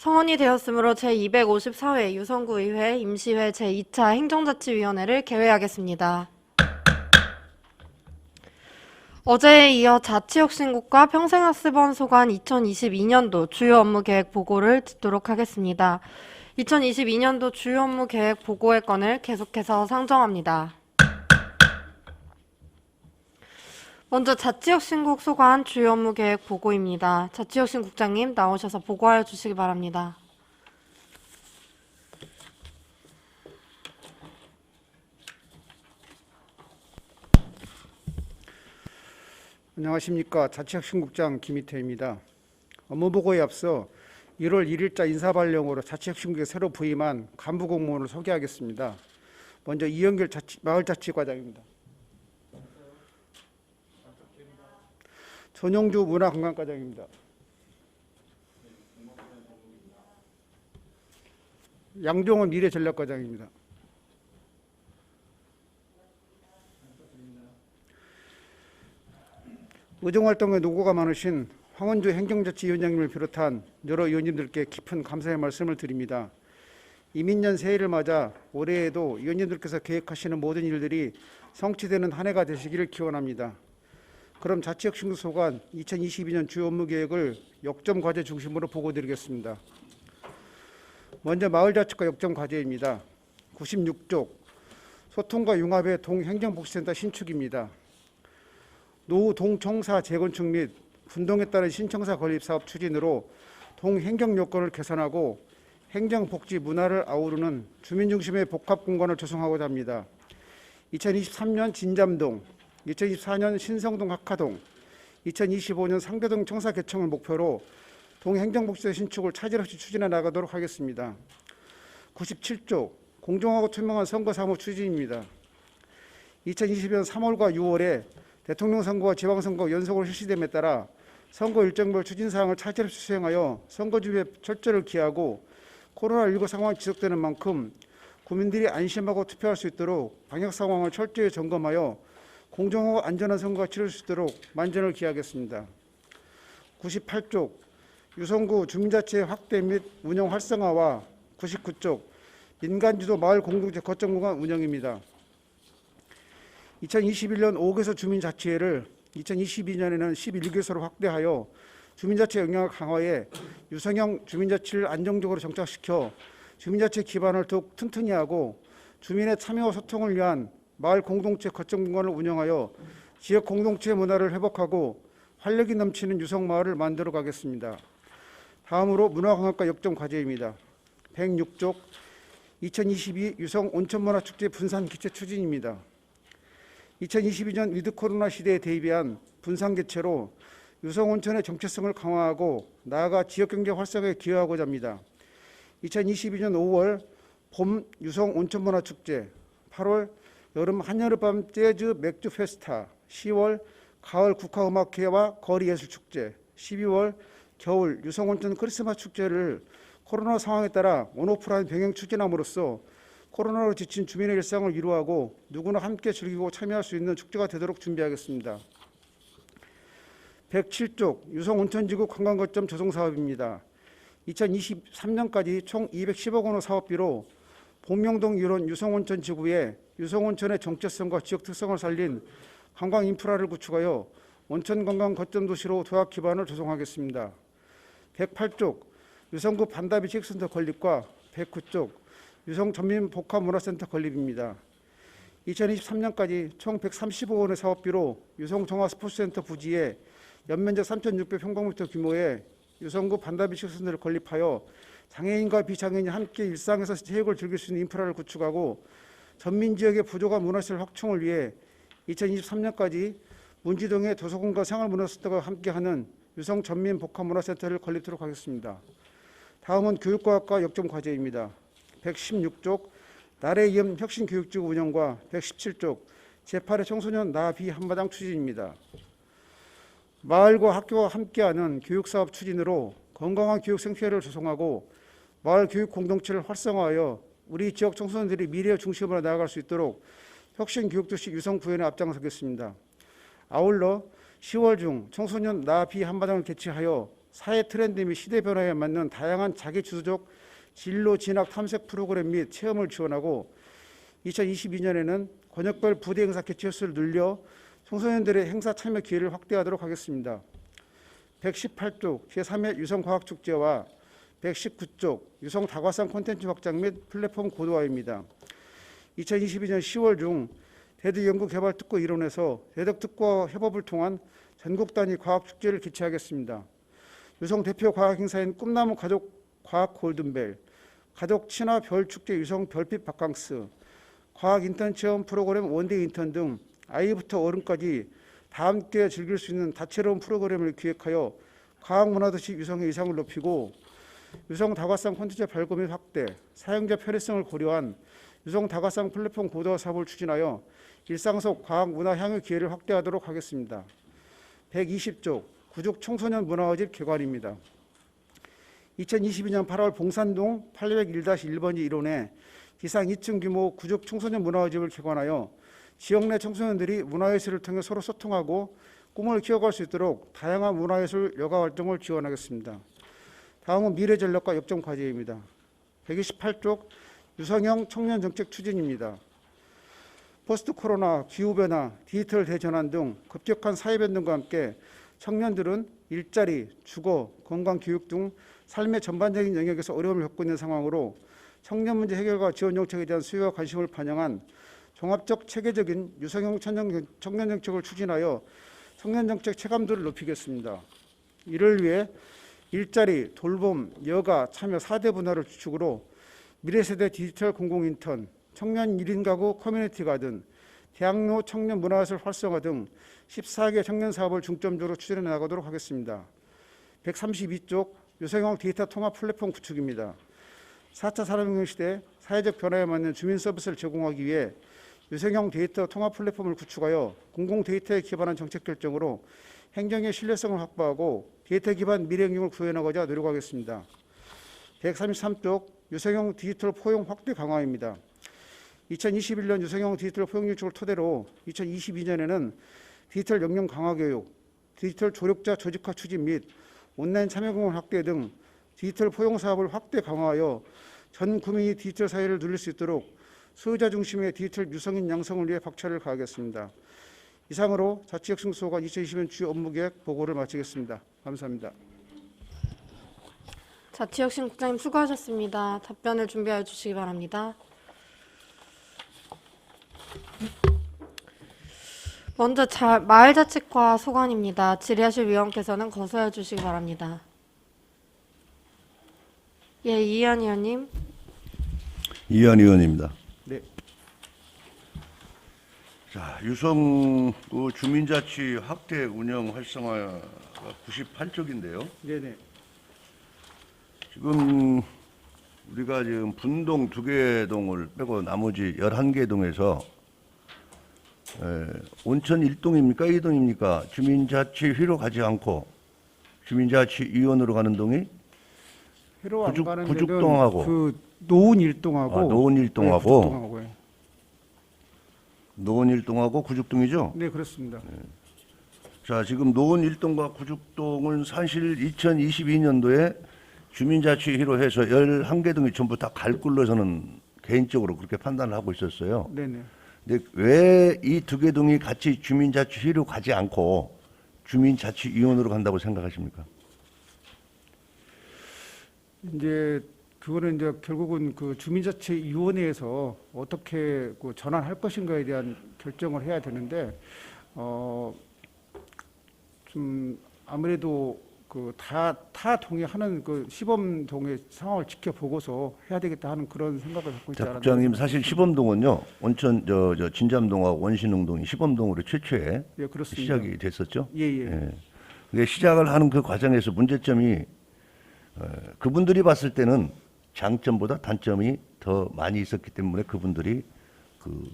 성원이 되었으므로 제254회 유성구의회 임시회 제2차 행정자치위원회를 개회하겠습니다. 어제에 이어 자치혁신국과 평생학습원 소관 2022년도 주요 업무 계획 보고를 듣도록 하겠습니다. 2022년도 주요 업무 계획 보고의 건을 계속해서 상정합니다. 먼저 자치혁신국 소관 주요 업무 계획 보고입니다. 자치혁신국장님 나오셔서 보고하여 주시기 바랍니다. 안녕하십니까. 자치혁신국장 김희태입니다. 업무보고에 앞서 1월 1일자 인사발령으로 자치혁신국에 새로 부임한 간부 공무원을 소개하겠습니다. 먼저 이영길 마을자치과장입니다. 전용주 문화관광과장입니다. 양종원 미래전략과장입니다. 의정활동에 노고가 많으신 황원주 행정자치위원장님을 비롯한 여러 위원님들께 깊은 감사의 말씀을 드립니다. 이민년 새해를 맞아 올해에도 위원님들께서 계획하시는 모든 일들이 성취되는 한 해가 되시기를 기원합니다. 그럼 자치혁신국 소관 2022년 주요 업무 계획을 역점 과제 중심으로 보고드리겠습니다. 먼저 마을자치과 역점 과제입니다. 96쪽 소통과 융합의 동행정복지센터 신축입니다. 노후 동청사 재건축 및 분동에 따른 신청사 건립 사업 추진으로 동행정 요건을 개선하고 행정복지 문화를 아우르는 주민 중심의 복합 공간을 조성하고자 합니다. 2023년 진잠동, 2024년 신성동 학화동, 2025년 상대동 청사 개청을 목표로 동행정복지의 신축을 차질 없이 추진해 나가도록 하겠습니다. 97조 공정하고 투명한 선거 사무 추진입니다. 2020년 3월과 6월에 대통령 선거와 지방선거 연속으로 실시됨에 따라 선거 일정별 추진사항을 차질 없이 수행하여 선거 준비에 철저를 기하고 코로나19 상황이 지속되는 만큼 국민들이 안심하고 투표할 수 있도록 방역 상황을 철저히 점검하여 공정하고 안전한 선거가 치러질 수 있도록 만전을 기하겠습니다. 98쪽 유성구 주민자치 확대 및 운영 활성화와 99쪽 민간주도 마을 공동체 거점 공간 운영입니다. 2021년 5개소 주민자치회를 2022년에는 11개소로 확대하여 주민자치 영향을 강화해 유성형 주민자치를 안정적으로 정착시켜 주민자치 기반을 더욱 튼튼히 하고 주민의 참여와 소통을 위한 마을 공동체 거점 공간을 운영하여 지역 공동체 문화를 회복하고 활력이 넘치는 유성마을을 만들어 가겠습니다. 다음으로 문화관광과 역점 과제입니다. 106쪽 2022 유성 온천문화축제 분산 개최 추진입니다. 2022년 위드 코로나 시대에 대비한 분산 개최로 유성 온천의 정체성을 강화하고 나아가 지역경제 활성화에 기여하고자 합니다. 2022년 5월 봄 유성 온천문화축제, 8월 여름 한여름밤 재즈 맥주 페스타, 10월 가을 국화음악회와 거리예술축제, 12월 겨울 유성온천 크리스마스 축제를 코로나 상황에 따라 온오프라인 병행 추진함으로써 코로나로 지친 주민의 일상을 위로하고 누구나 함께 즐기고 참여할 수 있는 축제가 되도록 준비하겠습니다. 107쪽 유성온천지구 관광거점 조성사업입니다. 2023년까지 총 210억 원의 사업비로 복명동 유원 유성온천지구에 유성온천의 정체성과 지역 특성을 살린 관광 인프라를 구축하여 온천관광 거점 도시로 도약 기반을 조성하겠습니다. 108쪽 유성구 반다비식센터 건립과 109쪽 유성전민복합문화센터 건립입니다. 2023년까지 총 130억 원의 사업비로 유성종합스포츠센터 부지에 연면적 3,600평방미터 규모의 유성구 반다비식센터를 건립하여 장애인과 비장애인이 함께 일상에서 체육을 즐길 수 있는 인프라를 구축하고 전민지역의 부족한 문화시설 확충을 위해 2023년까지 문지동의 도서관과 생활문화센터가 함께하는 유성전민복합문화센터를 건립하도록 하겠습니다. 다음은 교육과학과 역점 과제입니다. 116쪽 나래이음 혁신교육지구 운영과 117쪽 제8회 청소년 나비 한마당 추진입니다. 마을과 학교와 함께하는 교육사업 추진으로 건강한 교육 생태계를 조성하고 마을 교육 공동체를 활성화하여 우리 지역 청소년들이 미래의 중심으로 나아갈 수 있도록 혁신 교육도시 유성 구현에 앞장서겠습니다. 아울러 10월 중 청소년 나비 한마당을 개최하여 사회 트렌드 및 시대 변화에 맞는 다양한 자기 주도적 진로 진학 탐색 프로그램 및 체험을 지원하고 2022년에는 권역별 부대 행사 개최 횟수를 늘려 청소년들의 행사 참여 기회를 확대하도록 하겠습니다. 118쪽 제3회 유성과학축제와 119쪽 유성다과상 콘텐츠 확장 및 플랫폼 고도화입니다. 2022년 10월 중 대덕연구개발특구 일원에서 대덕특구와 협업을 통한 전국 단위 과학축제를 개최하겠습니다. 유성 대표 과학행사인 꿈나무 가족 과학 골든벨, 가족 친화 별축제 유성 별빛 바캉스, 과학 인턴 체험 프로그램 원데이 인턴 등 아이부터 어른까지 다 함께 즐길 수 있는 다채로운 프로그램을 기획하여 과학문화도시 유성의 위상을 높이고 유성 다과상 콘텐츠 발굴 및 확대, 사용자 편의성을 고려한 유성 다과상 플랫폼 고도화 사업을 추진하여 일상 속 과학 문화 향유 기회를 확대하도록 하겠습니다. 120쪽 구죽 청소년 문화어집 개관입니다. 2022년 8월 봉산동 801-1번지 1원에 기상 2층 규모 구죽 청소년 문화어집을 개관하여 지역 내 청소년들이 문화예술을 통해 서로 소통하고 꿈을 키워갈 수 있도록 다양한 문화예술 여가 활동을 지원하겠습니다. 다음은 미래전략과 역점과제입니다. 128쪽 유성형 청년정책 추진입니다. 포스트 코로나, 기후변화, 디지털 대전환 등 급격한 사회 변동과 함께 청년들은 일자리, 주거, 건강, 교육 등 삶의 전반적인 영역에서 어려움을 겪고 있는 상황으로 청년 문제 해결과 지원 정책에 대한 수요와 관심을 반영한 종합적 체계적인 유성형 청년 정책을 추진하여 청년 정책 체감도를 높이겠습니다. 이를 위해 일자리, 돌봄, 여가, 참여 4대 분야를 주축으로 미래세대 디지털 공공인턴, 청년 1인 가구 커뮤니티 가든, 대학로 청년 문화예술 활성화 등 14개 청년 사업을 중점적으로 추진해 나가도록 하겠습니다. 132쪽 유성형 데이터 통합 플랫폼 구축입니다. 4차 산업혁명 시대 사회적 변화에 맞는 주민 서비스를 제공하기 위해 유성형 데이터 통합 플랫폼을 구축하여 공공 데이터에 기반한 정책 결정으로 행정의 신뢰성을 확보하고 데이터 기반 미래 행정을 구현하고자 노력하겠습니다. 133쪽 유성형 디지털 포용 확대 강화입니다. 2021년 유성형 디지털 포용 정책을 토대로 2022년에는 디지털 역량 강화 교육, 디지털 조력자 조직화 추진 및 온라인 참여 공간 확대 등 디지털 포용 사업을 확대 강화하여 전 국민이 디지털 사회를 누릴 수 있도록 소유자 중심의 디지털 유성인 양성을 위해 박차를 가하겠습니다. 이상으로 자치혁신소관 2020년 주요 업무계획 보고를 마치겠습니다. 감사합니다. 자치혁신국장님 수고하셨습니다. 답변을 준비하여 주시기 바랍니다. 먼저 마을자치과 소관입니다. 질의하실 위원께서는 거소해 주시기 바랍니다. 예, 이현 의원님. 이현 의원입니다. 네. 자, 유성 주민자치 확대 운영 활성화가 98쪽인데요. 네네. 지금 우리가 지금 분동 2개 동을 빼고 나머지 11개 동에서 온천 1동입니까? 2동입니까? 주민자치휘로 가지 않고 주민자치위원으로 가는 동이 회로 안 가는 구죽동하고 그 노은 1동하고 노은 네, 1동하고 구죽동하고요. 노은 1동하고 구죽동이죠? 네, 그렇습니다. 자, 지금 노은 1동과 구죽동은 사실 2022년도에 주민자치휘로 해서 11개 동이 전부 다 갈 걸로 저는 개인적으로 그렇게 판단을 하고 있었어요. 네네. 근데 왜 이 2개 동이 같이 주민자치휘로 가지 않고 주민자치위원으로 간다고 생각하십니까? 이제 그거는 이제 결국은 그 주민자치위원회에서 어떻게 그 전환할 것인가에 대한 결정을 해야 되는데 좀 아무래도 그 타 동에 하는 그 시범 동의 상황을 지켜보고서 해야 되겠다 하는 그런 생각을 갖고 있지 자, 않았나. 국장님 사실 시범동은요 온천 저 진잠동하고 원신흥동이 시범동으로 최초에 예, 그렇습니다. 시작이 됐었죠. 예예. 예. 근데 시작을 하는 그 과정에서 문제점이 그분들이 봤을 때는 장점보다 단점이 더 많이 있었기 때문에 그분들이 그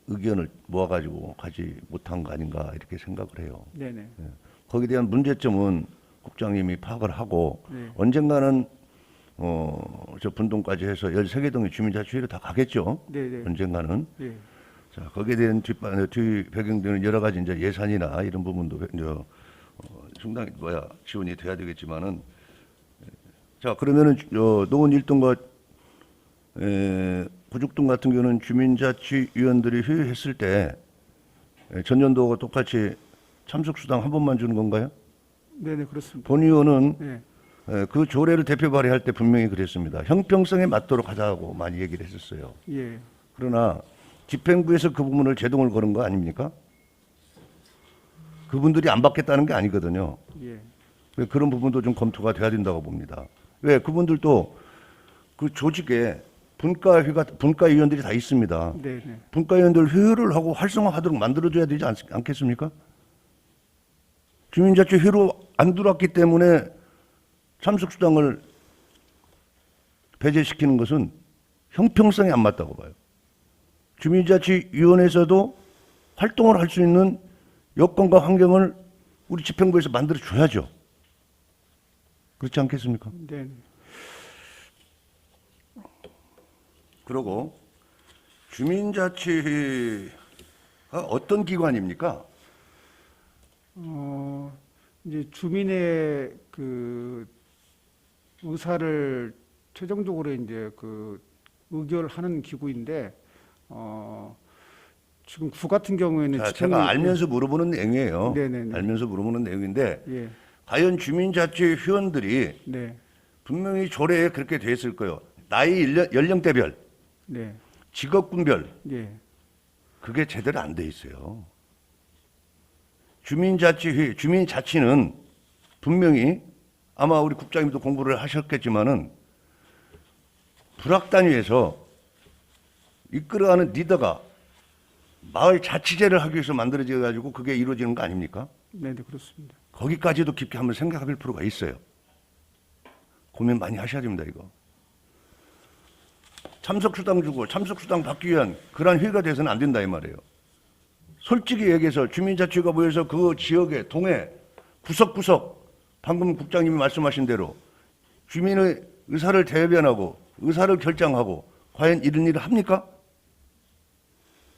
의견을 모아가지고 가지 못한 거 아닌가 이렇게 생각을 해요. 네네. 거기에 대한 문제점은 국장님이 파악을 하고 네. 언젠가는 저 분동까지 해서 13개 동의 주민자치회로 다 가겠죠. 네네. 언젠가는. 예. 자, 거기에 대한 뒤 배경되는 여러 가지 이제 예산이나 이런 부분도 상당히 지원이 돼야 되겠지만은 자 그러면은 노원 1동과 구죽동 같은 경우는 주민자치위원들이 회의했을 때 전년도와 똑같이 참석수당 한 번만 주는 건가요? 네네 그렇습니다. 본 의원은 네. 그 조례를 대표 발의할 때 분명히 그랬습니다. 형평성에 맞도록 하자고 많이 얘기를 했었어요. 예. 그러나 집행부에서 그 부분을 제동을 거는 거 아닙니까? 그분들이 안 받겠다는 게 아니거든요. 예. 그런 부분도 좀 검토가 돼야 된다고 봅니다. 왜 그분들도 그 조직에 분과위원들이 다 있습니다. 네네. 분과위원들 회의를 하고 활성화하도록 만들어줘야 되지 않겠습니까? 주민자치 회의로 안 들어왔기 때문에 참석수당을 배제시키는 것은 형평성에 안 맞다고 봐요. 주민자치위원회에서도 활동을 할 수 있는 여건과 환경을 우리 집행부에서 만들어 줘야죠. 그렇지 않겠습니까? 네네. 그리고 주민자치회의가 어떤 기관입니까? 이제 주민의 그 의사를 최종적으로 이제 그 의결하는 기구인데 지금 구 같은 경우에는 자, 제가 알면서 물어보는 내용이에요. 네네네. 알면서 물어보는 내용인데 예. 과연 주민자치회원들이 네. 분명히 조례에 그렇게 돼 있을 거예요. 나이 연령대별, 네. 직업군별 예. 그게 제대로 안 돼 있어요. 주민자치회, 주민자치는 분명히 아마 우리 국장님도 공부를 하셨겠지만은 불악단위에서 이끌어가는 리더가 마을 자치제를 하기 위해서 만들어져 가지고 그게 이루어지는 거 아닙니까? 네, 네, 그렇습니다. 거기까지도 깊게 한번 생각할 필요가 있어요. 고민 많이 하셔야 됩니다, 이거. 참석수당 주고 참석수당 받기 위한 그러한 회의가 돼서는 안 된다 이 말이에요. 솔직히 얘기해서 주민자치가 모여서 그 지역의 동해 구석구석 방금 국장님이 말씀하신 대로 주민의 의사를 대변하고 의사를 결정하고 과연 이런 일을 합니까?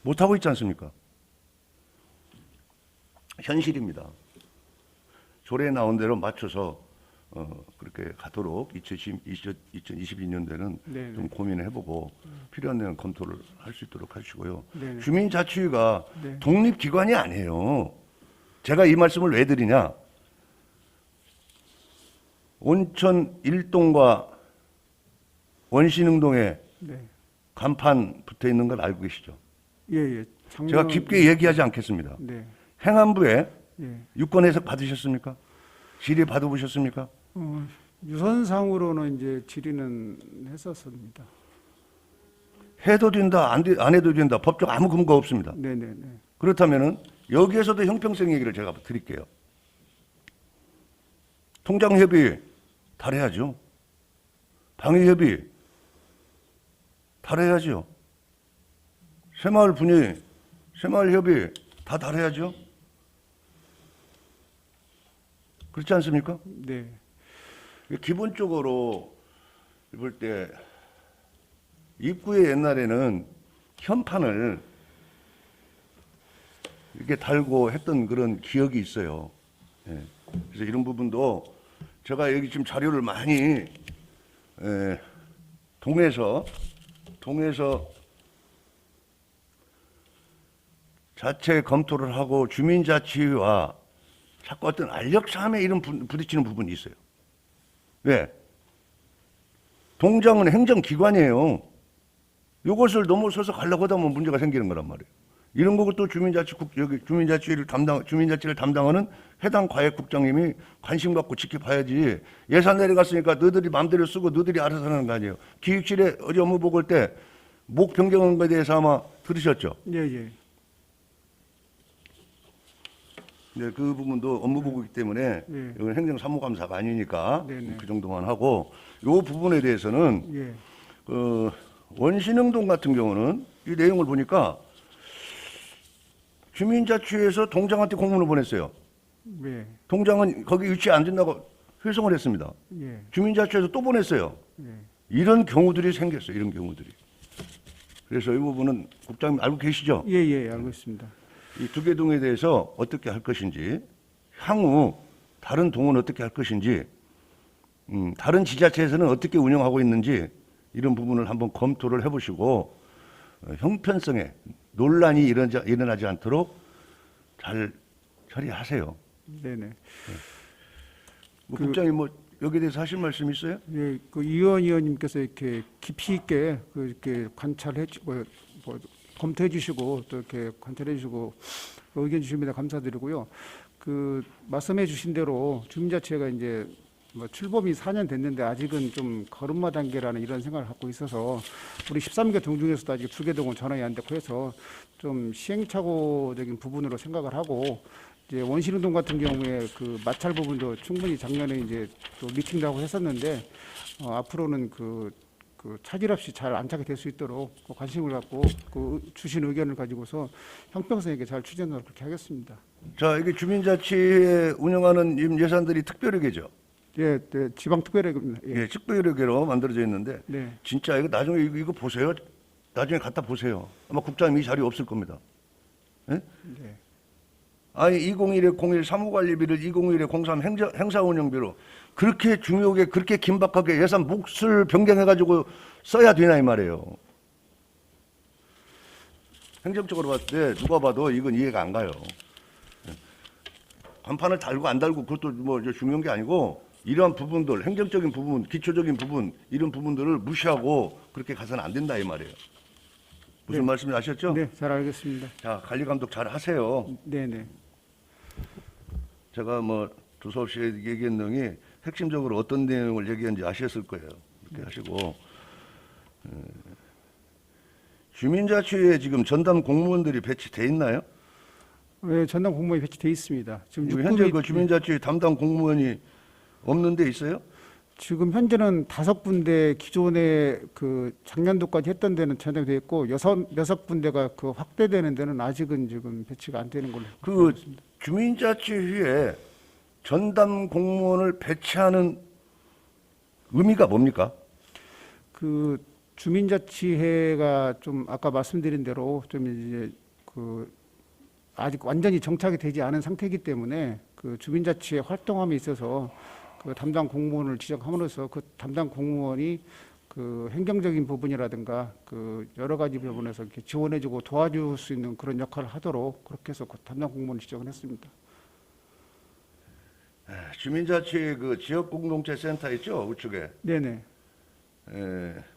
못하고 있지 않습니까? 현실입니다. 조례에 나온 대로 맞춰서 그렇게 가도록 2022년도에는 네, 좀 고민을 해보고 필요한 내용 검토를 할 수 있도록 하시고요. 네. 주민자치위가 네. 독립기관이 아니에요. 제가 이 말씀을 왜 드리냐? 온천 1동과 원신흥동에 네. 간판 붙어 있는 걸 알고 계시죠? 예, 예. 제가 깊게 얘기하지 않겠습니다. 네. 행안부에 예. 유권 해석 받으셨습니까? 질의 받아보셨습니까? 유선상으로는 이제 질의는 했었습니다. 해도 된다, 안 해도 된다. 법적 아무 근거 없습니다. 네, 네, 네. 그렇다면은 여기에서도 형평성 얘기를 제가 드릴게요. 통장협의 달해야죠. 방위협의 달해야죠. 새마을 분위, 새마을 협의 다 달해야죠. 그렇지 않습니까? 네. 기본적으로 볼 때 입구에 옛날에는 현판을 이렇게 달고 했던 그런 기억이 있어요. 예. 그래서 이런 부분도 제가 여기 지금 자료를 많이 동에서 자체 검토를 하고 주민자치와 자꾸 어떤 알력사함에 이런 부딪히는 부분이 있어요. 왜? 동장은 행정기관이에요. 이것을 넘어서서 가려고 하다 보면 문제가 생기는 거란 말이에요. 이런 거고 또 주민자치를 담당하는 해당 과역국장님이 관심 갖고 지켜봐야지. 예산 내려갔으니까 너희들이 마음대로 쓰고 너희들이 알아서 하는 거 아니에요. 기획실에 어제 업무 보고할 때 목 변경한 거에 대해서 아마 들으셨죠? 예, 예. 네, 그 부분도 업무 보고이기 때문에 예. 이건 행정사무감사가 아니니까 네네. 그 정도만 하고 이 부분에 대해서는 예. 원신흥동 같은 경우는 이 내용을 보니까 주민자치회에서 동장한테 공문을 보냈어요. 예. 동장은 거기 위치에 안 된다고 회송을 했습니다. 예. 주민자치회에서 또 보냈어요. 예. 이런 경우들이 생겼어요. 이런 경우들이. 그래서 이 부분은 국장님 알고 계시죠? 예, 예, 알고 있습니다. 이 두 개 동에 대해서 어떻게 할 것인지 향후 다른 동은 어떻게 할 것인지, 다른 지자체에서는 어떻게 운영하고 있는지 이런 부분을 한번 검토를 해보시고 형편성에 논란이 일어나지 않도록 잘 처리하세요. 네네. 국장님 뭐 여기에 대해서 하실 말씀 있어요? 예, 그 이원 의원님께서 이렇게 깊이 있게 이렇게 관찰해 주고 검토해 주시고 또 이렇게 관찰해 주시고 의견 주십니다. 감사드리고요. 그 말씀해 주신 대로 주민자치회가 이제 뭐 출범이 4년 됐는데 아직은 좀 걸음마 단계라는 이런 생각을 갖고 있어서 우리 13개 동 중에서도 아직 2개 동은 전환이 안 됐고 해서 좀 시행착오적인 부분으로 생각을 하고 이제 원신운동 같은 경우에 그 마찰 부분도 충분히 작년에 이제 또 미팅도 하고 했었는데 앞으로는 그 차질 없이 잘 안착이 될 수 있도록 그 관심을 갖고 그 주신 의견을 가지고서 형평성 있게 잘 추진하도록 그렇게 하겠습니다. 자, 이게 주민자치회 운영하는 예산들이 특별회계죠. 예, 네, 지방특별회입니다. 예. 예, 특별회계로 만들어져 있는데 네. 진짜 이거 나중에 이거 보세요. 나중에 갖다 보세요. 아마 국장님 이 자리 없을 겁니다. 예? 네. 아니 2021에 01 사무관리비를 2021에 03 행사운영비로 그렇게 중요하게 그렇게 긴박하게 예산 몫을 변경해가지고 써야 되나 이 말이에요. 행정적으로 봤을 때 누가 봐도 이건 이해가 안 가요. 간판을 달고 안 달고 그것도 뭐 중요한 게 아니고 이러한 부분들, 행정적인 부분, 기초적인 부분 이런 부분들을 무시하고 그렇게 가서는 안 된다 이 말이에요. 무슨 말씀인지 아셨죠? 네, 잘 알겠습니다. 자, 관리 감독 잘 하세요. 네, 네. 제가 뭐 두서없이 얘기한 내용이 핵심적으로 어떤 내용을 얘기했는지 아셨을 거예요. 이렇게 하시고 주민자치회에 지금 전담 공무원들이 배치돼 있나요? 네, 전담 공무원이 배치돼 있습니다. 지금 현재 육군이- 그 주민자치회 담당 공무원이 없는 데 있어요? 지금 현재는 5군데 기존에 그 작년도까지 했던 데는 전담돼 있고 여섯 군데가 그 확대되는 데는 아직은 지금 배치가 안 되는 걸로 그 알고 있습니다. 주민자치회에 전담 공무원을 배치하는 의미가 뭡니까? 그 주민자치회가 좀 아까 말씀드린 대로 좀 이제 그 아직 완전히 정착이 되지 않은 상태이기 때문에 그 주민자치회 활동함에 있어서 그 담당 공무원을 지정함으로써 그 담당 공무원이 그 행정적인 부분이라든가 그 여러 가지 부분에서 이렇게 지원해주고 도와줄 수 있는 그런 역할을 하도록 그렇게 해서 그 담당 공무원을 지정을 했습니다. 주민자치회 그 지역공동체 센터 있죠? 우측에. 네네.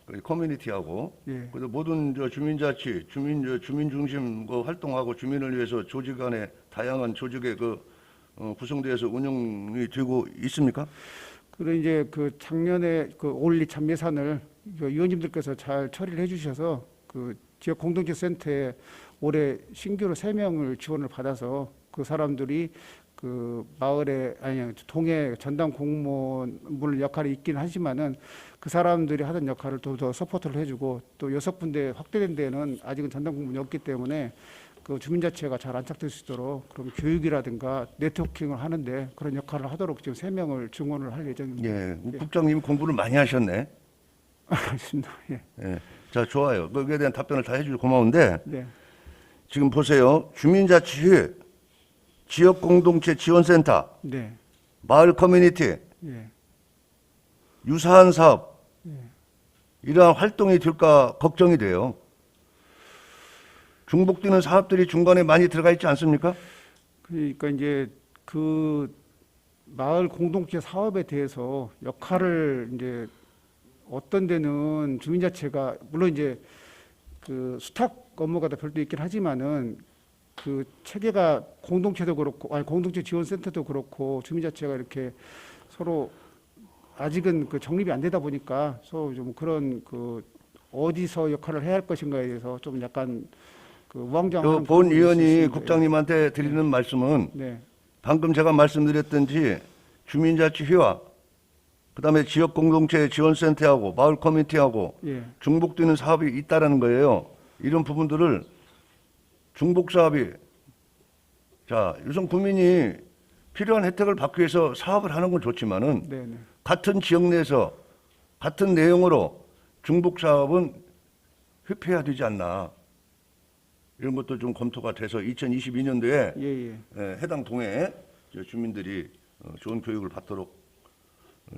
그 커뮤니티하고 예. 그래서 모든 주민자치, 주민 중심 그 활동하고 주민을 위해서 조직 안에 다양한 조직의 구성되어서 운영이 되고 있습니까? 그리고 이제 그 작년에 그 올리 참 예산을 의원님들께서 잘 처리를 해주셔서 그 지역 공동체 센터에 올해 신규로 3명을 지원을 받아서 그 사람들이 그 마을에 동에 전담 공무원 역할이 있긴 하지만은 그 사람들이 하던 역할을 더 서포트를 해주고 또 6군데 확대된 데는 아직은 전담 공무원이 없기 때문에 그 주민자치회가 잘 안착될 수 있도록 그럼 교육이라든가 네트워킹을 하는데 그런 역할을 하도록 지금 3명을 증원을 할 예정입니다. 예, 국장님 공부를 많이 하셨네. 알겠습니다. 예. 예, 자 좋아요. 거기에 대한 답변을 다 해주셔서 고마운데 네. 지금 보세요. 주민자치회, 지역공동체 지원센터, 네. 마을 커뮤니티, 예. 유사한 사업 이러한 활동이 될까 걱정이 돼요. 중복되는 사업들이 중간에 많이 들어가 있지 않습니까? 그러니까 이제 그 마을 공동체 사업에 대해서 역할을 이제 어떤 데는 주민자치가 물론 이제 그 수탁 업무가 다 별도 있긴 하지만은 그 체계가 공동체도 그렇고 공동체 지원센터도 그렇고 주민자치가 이렇게 서로 아직은 그 정립이 안 되다 보니까 서로 좀 그런 그 어디서 역할을 해야 할 것인가에 대해서 좀 약간 그 우왕좌왕하는 본 부분이 의원이 있습니다. 국장님한테 드리는 말씀은 네, 방금 제가 말씀드렸던지 주민자치회와 그다음에 지역공동체 지원센터하고 마을 커뮤니티하고 예, 중복되는 사업이 있다라는 거예요. 이런 부분들을 중복 사업이 자 우선 국민이 필요한 혜택을 받기 위해서 사업을 하는 건 좋지만은 네, 네. 같은 지역 내에서 같은 내용으로 중복 사업은 회피해야 되지 않나 이런 것도 좀 검토가 돼서 2022년도에 예, 예. 해당 동에 주민들이 좋은 교육을 받도록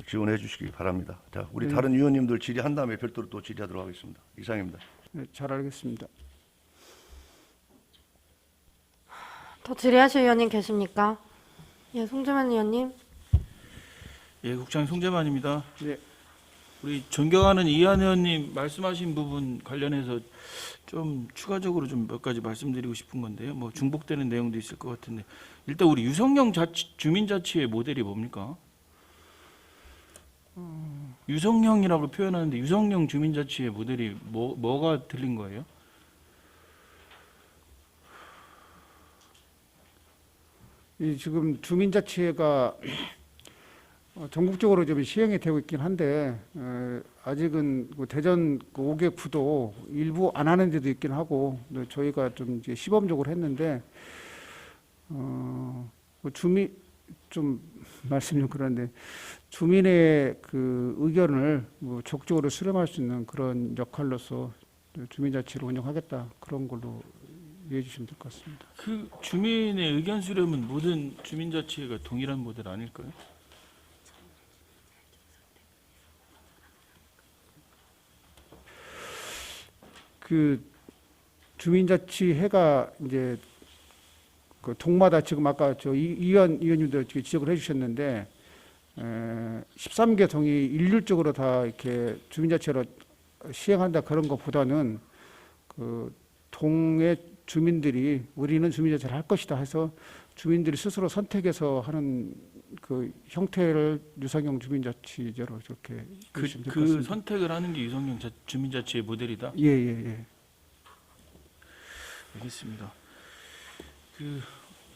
지원해 주시기 바랍니다. 자, 우리 네. 다른 위원님들 질의한 다음에 별도로 또 질의하도록 하겠습니다. 이상입니다. 네, 잘 알겠습니다. 더 질의하실 의원님 계십니까? 예, 송재만 의원님. 예, 국장님 송재만입니다. 네. 우리 존경하는 이한 의원님 말씀하신 부분 관련해서 좀 추가적으로 좀 몇 가지 말씀드리고 싶은 건데요. 뭐 중복되는 내용도 있을 것 같은데 일단 우리 유성령 주민자치의 모델이 뭡니까? 유성령이라고 표현하는데 유성령 주민자치의 모델이 뭐가 틀린 거예요? 이 지금 주민자치회가 전국적으로 좀 시행이 되고 있긴 한데 아직은 그 대전 그 5개 구도 일부 안 하는 데도 있긴 하고 저희가 좀 이제 시범적으로 했는데 그 주민 좀 말씀 좀 그런데 주민의 그 의견을 뭐 적극적으로 수렴할 수 있는 그런 역할로서 주민자치를 운영하겠다 그런 걸로 이해해 주시면 될 것 같습니다. 그 주민의 의견 수렴은 모든 주민자치회가 동일한 모델 아닐까요? 그 주민자치회가 이제 그 동마다 지금 아까 저 의원님도 지적을 해주셨는데 13개 동이 일률적으로 다 이렇게 주민자치로 시행한다 그런 것보다는 그 동의 주민들이 우리는 주민자치를 할 것이다 해서 주민들이 스스로 선택해서 하는 그 형태를 유상형 주민자치제로 이렇게 보시면 될것 그 같습니다. 선택을 하는 게 유성령 주민자치의 모델이다. 예. 알겠습니다. 그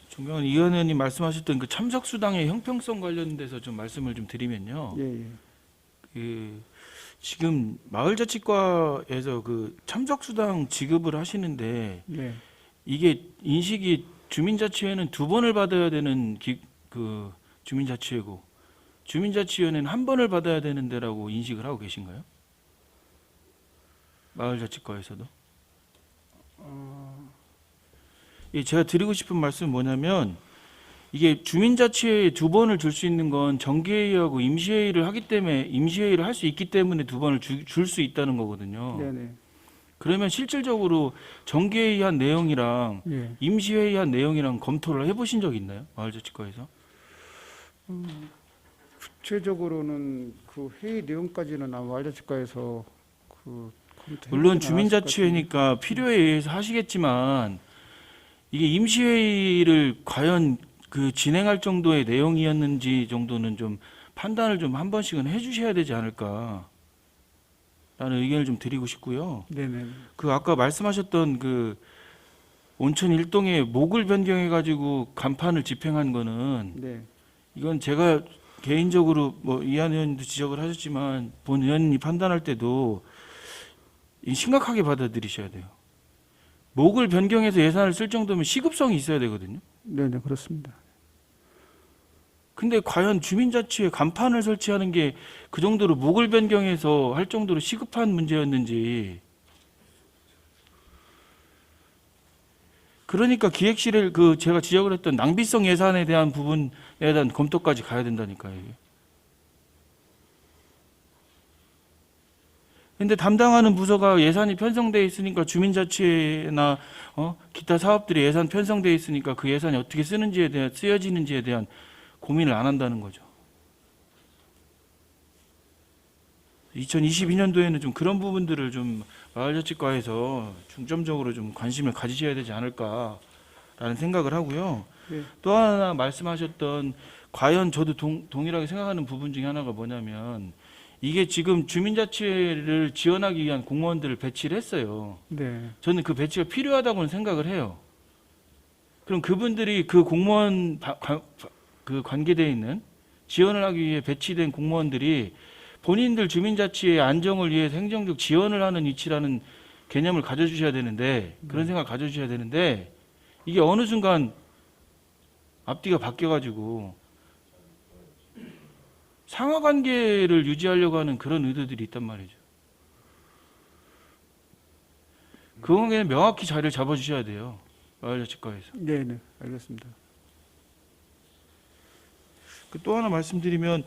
존경하는 이현 의원님 말씀하셨던 그 참석 수당의 형평성 관련돼서 좀 말씀을 좀 드리면요. 예. 그 지금 마을자치과에서 그 참석 수당 지급을 하시는데 네. 이게 인식이 주민자치회는 2번을 받아야 되는 그 주민자치회고 주민자치회는 1번을 받아야 되는 데라고 인식을 하고 계신가요? 마을자치과에서도? 예, 제가 드리고 싶은 말씀은 뭐냐면 이게 주민자치회에 2번을 줄 수 있는 건 정기회의하고 임시회의를 하기 때문에 임시회의를 할 수 있기 때문에 2번을 줄 수 있다는 거거든요. 네네. 그러면 실질적으로 정기회의 한 내용이랑 예. 임시회의 한 내용이랑 검토를 해보신 적 있나요? 마을자치과에서? 구체적으로는 그 회의 내용까지는 아마 알자치과에서 그 물론 주민자치회니까 필요에 의해서 하시겠지만 이게 임시회의를 과연 그 진행할 정도의 내용이었는지 정도는 좀 판단을 좀 한 번씩은 해주셔야 되지 않을까라는 의견을 좀 드리고 싶고요. 네네. 그 아까 말씀하셨던 그 온천 일동의 목을 변경해 가지고 간판을 집행한 거는 네. 이건 제가 개인적으로 뭐 이한 의원님도 지적을 하셨지만 본 의원이 판단할 때도 심각하게 받아들이셔야 돼요. 목을 변경해서 예산을 쓸 정도면 시급성이 있어야 되거든요. 네네 그렇습니다. 근데 과연 주민자치회 간판을 설치하는 게 그 정도로 목을 변경해서 할 정도로 시급한 문제였는지. 그러니까 기획실에 그 제가 지적을 했던 낭비성 예산에 대한 부분에 대한 검토까지 가야 된다니까요. 이게. 근데 담당하는 부서가 예산이 편성돼 있으니까 주민자치회나 기타 사업들이 예산 편성돼 있으니까 그 예산이 어떻게 쓰여지는지에 대한 고민을 안 한다는 거죠. 2022년도에는 좀 그런 부분들을 좀 마을자치과에서 중점적으로 좀 관심을 가지셔야 되지 않을까라는 생각을 하고요. 네. 또 하나 말씀하셨던 과연 저도 동일하게 생각하는 부분 중에 하나가 뭐냐면 이게 지금 주민자치회를 지원하기 위한 공무원들을 배치를 했어요. 네. 저는 그 배치가 필요하다고는 생각을 해요. 그럼 그분들이 그 공무원 그 관계되어 있는 지원을 하기 위해 배치된 공무원들이 본인들 주민자치의 안정을 위해서 행정적 지원을 하는 위치라는 개념을 가져주셔야 되는데 그런 생각을 가져주셔야 되는데 이게 어느 순간 앞뒤가 바뀌어가지고 상하관계를 유지하려고 하는 그런 의도들이 있단 말이죠. 그 관계는 명확히 자리를 잡아주셔야 돼요. 마을자치과에서. 네네 알겠습니다. 또 하나 말씀드리면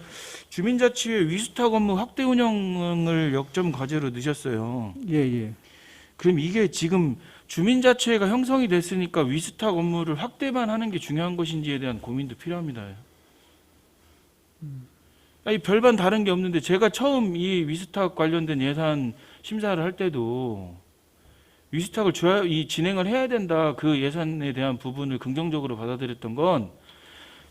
주민자치회 위수탁 업무 확대 운영을 역점 과제로 넣으셨어요. 예, 예. 그럼 이게 지금 주민자치회가 형성이 됐으니까 위수탁 업무를 확대만 하는 게 중요한 것인지에 대한 고민도 필요합니다. 아니, 별반 다른 게 없는데 제가 처음 이 위수탁 관련된 예산 심사를 할 때도 위수탁을 진행을 해야 된다, 그 예산에 대한 부분을 긍정적으로 받아들였던 건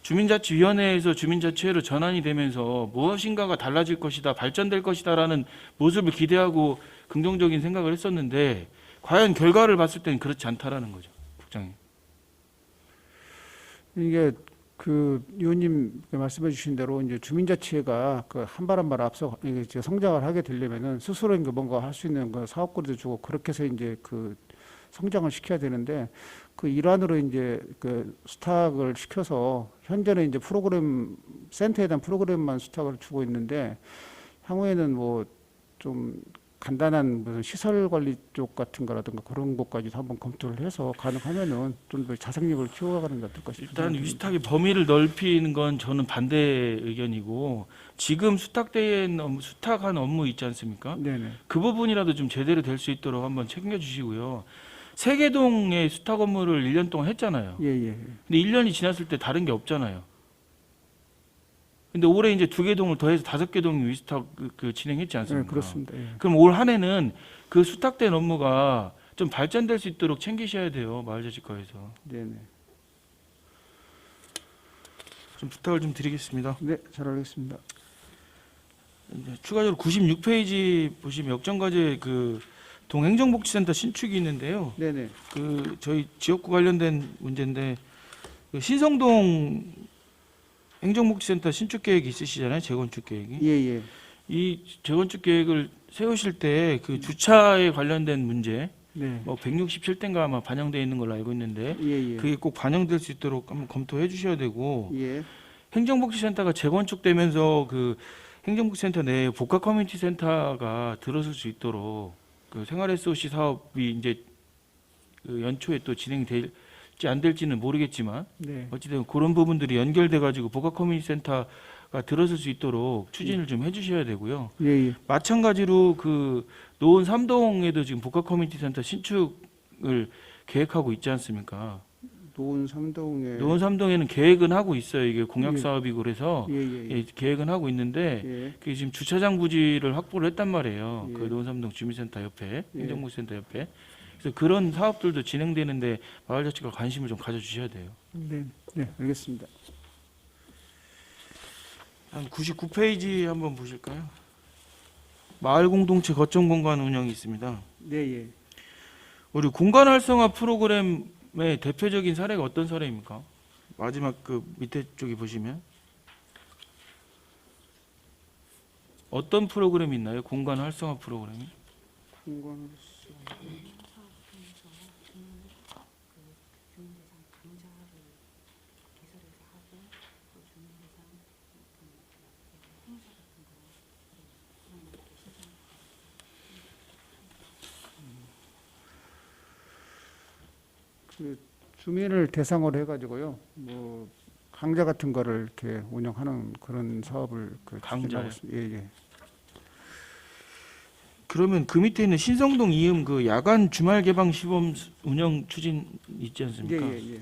주민자치위원회에서 주민자치회로 전환이 되면서 무엇인가가 달라질 것이다, 발전될 것이다라는 모습을 기대하고 긍정적인 생각을 했었는데 과연 결과를 봤을 때는 그렇지 않다라는 거죠, 국장님. 이게 그 의원님 말씀해 주신 대로 이제 주민자치회가 그 한 발 한 발 앞서 이제 성장을 하게 되려면은 스스로 이제 뭔가 할 수 있는 그 사업거리도 주고 그렇게 해서 이제 그 성장을 시켜야 되는데 그 일환으로 이제 그 수탁을 시켜서 현재는 이제 프로그램 센터에 대한 프로그램만 수탁을 주고 있는데 향후에는 뭐 좀 간단한 무슨 시설 관리 쪽 같은 거라든가 그런 것까지도 한번 검토를 해서 가능하면은 좀 더 자생력을 키워가는 게 어떨까 싶습니다. 일단 위수탁의 범위를 넓히는 건 저는 반대 의견이고, 지금 수탁한 업무 있지 않습니까? 네네. 그 부분이라도 좀 제대로 될 수 있도록 한번 책임져 주시고요. 세계동의 수탁 업무를 1년 동안 했잖아요. 예, 예. 근데 1년이 지났을 때 다른 게 없잖아요. 근데 올해 이제 2개 동을 더해서 5개 동 위수탁 진행했지 예, 않습니까? 그렇습니다. 예. 그럼 올 한 해는 그 수탁된 업무가 좀 발전될 수 있도록 챙기셔야 돼요, 마을자치과에서. 네네. 좀 부탁을 좀 드리겠습니다. 네, 잘 알겠습니다. 이제 추가적으로 96페이지 보시면 역전과제 그 동행정복지센터 신축이 있는데요. 네네. 그 저희 지역구 관련된 문제인데, 그 신성동 행정복지센터 신축 계획이 있으시잖아요, 재건축 계획이. 예, 예. 이 재건축 계획을 세우실 때 그 주차에 관련된 문제, 네. 뭐 167대인가 아마 반영되어 있는 걸로 알고 있는데, 예, 예. 그게 꼭 반영될 수 있도록 한번 검토해 주셔야 되고, 예. 행정복지센터가 재건축되면서 그 행정복지센터 내에 복합 커뮤니티 센터가 들어설 수 있도록 그 생활 SOC 사업이 이제 그 연초에 또 진행이 될지 안 될지는 모르겠지만, 네. 어찌되든 그런 부분들이 연결돼 가지고 복합 커뮤니티 센터가 들어설 수 있도록 추진을 좀 해주셔야 되고요. 예, 예. 마찬가지로 그 노원 3동에도 지금 복합 커뮤니티 센터 신축을 계획하고 있지 않습니까? 노원 삼동에. 노원 3동에는 계획은 하고 있어요. 이게 공약 예. 사업이고 그래서 예, 예. 예, 계획은 하고 있는데, 예. 그게 지금 주차장 부지를 확보를 했단 말이에요. 예. 그 노원 3동 주민센터 옆에, 예. 행정복지센터 옆에. 그래서 그런 사업들도 진행되는데 마을자치가 관심을 좀 가져주셔야 돼요. 네, 네, 알겠습니다. 한 99페이지 한번 보실까요? 마을 공동체 거점 공간 운영이 있습니다. 네, 예. 우리 공간 활성화 프로그램의 대표적인 사례가 어떤 사례입니까? 마지막 그 밑에 쪽에 보시면 어떤 프로그램이 있나요? 공간 활성화 프로그램이? 공간으로서. 그 주민을 대상으로 해가지고요, 뭐 강좌 같은 거를 이렇게 운영하는 그런 사업을 그 강좌요? 추진하고 있습니다. 예, 예. 그러면 그 밑에 있는 신성동 이음 그 야간 주말 개방 시범 운영 추진 있지 예, 않습니까? 예, 예.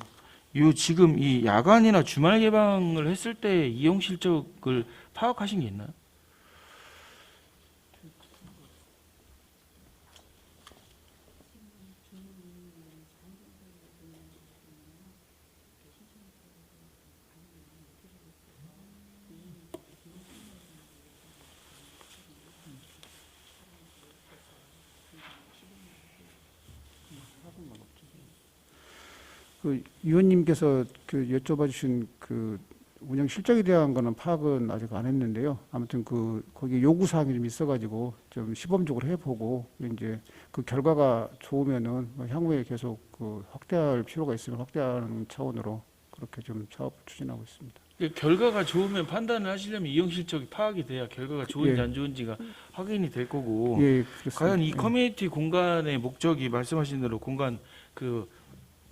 요 지금 이 야간이나 주말 개방을 했을 때 이용 실적을 파악하신 게 있나요? 그 위원님께서 그 여쭤봐 주신 그 운영 실적에 대한 거는 파악은 아직 안 했는데요. 아무튼 그 거기 요구 사항이 좀 있어가지고 좀 시범적으로 해보고 이제 그 결과가 좋으면은 뭐 향후에 계속 그 확대할 필요가 있으면 확대하는 차원으로 그렇게 좀 사업 추진하고 있습니다. 결과가 좋으면 판단을 하시려면 이용 실적이 파악이 돼야 결과가 좋은지 예. 안 좋은지가 확인이 될 거고, 예, 그렇습니다. 과연 이 예. 커뮤니티 공간의 목적이 말씀하신 대로 공간 그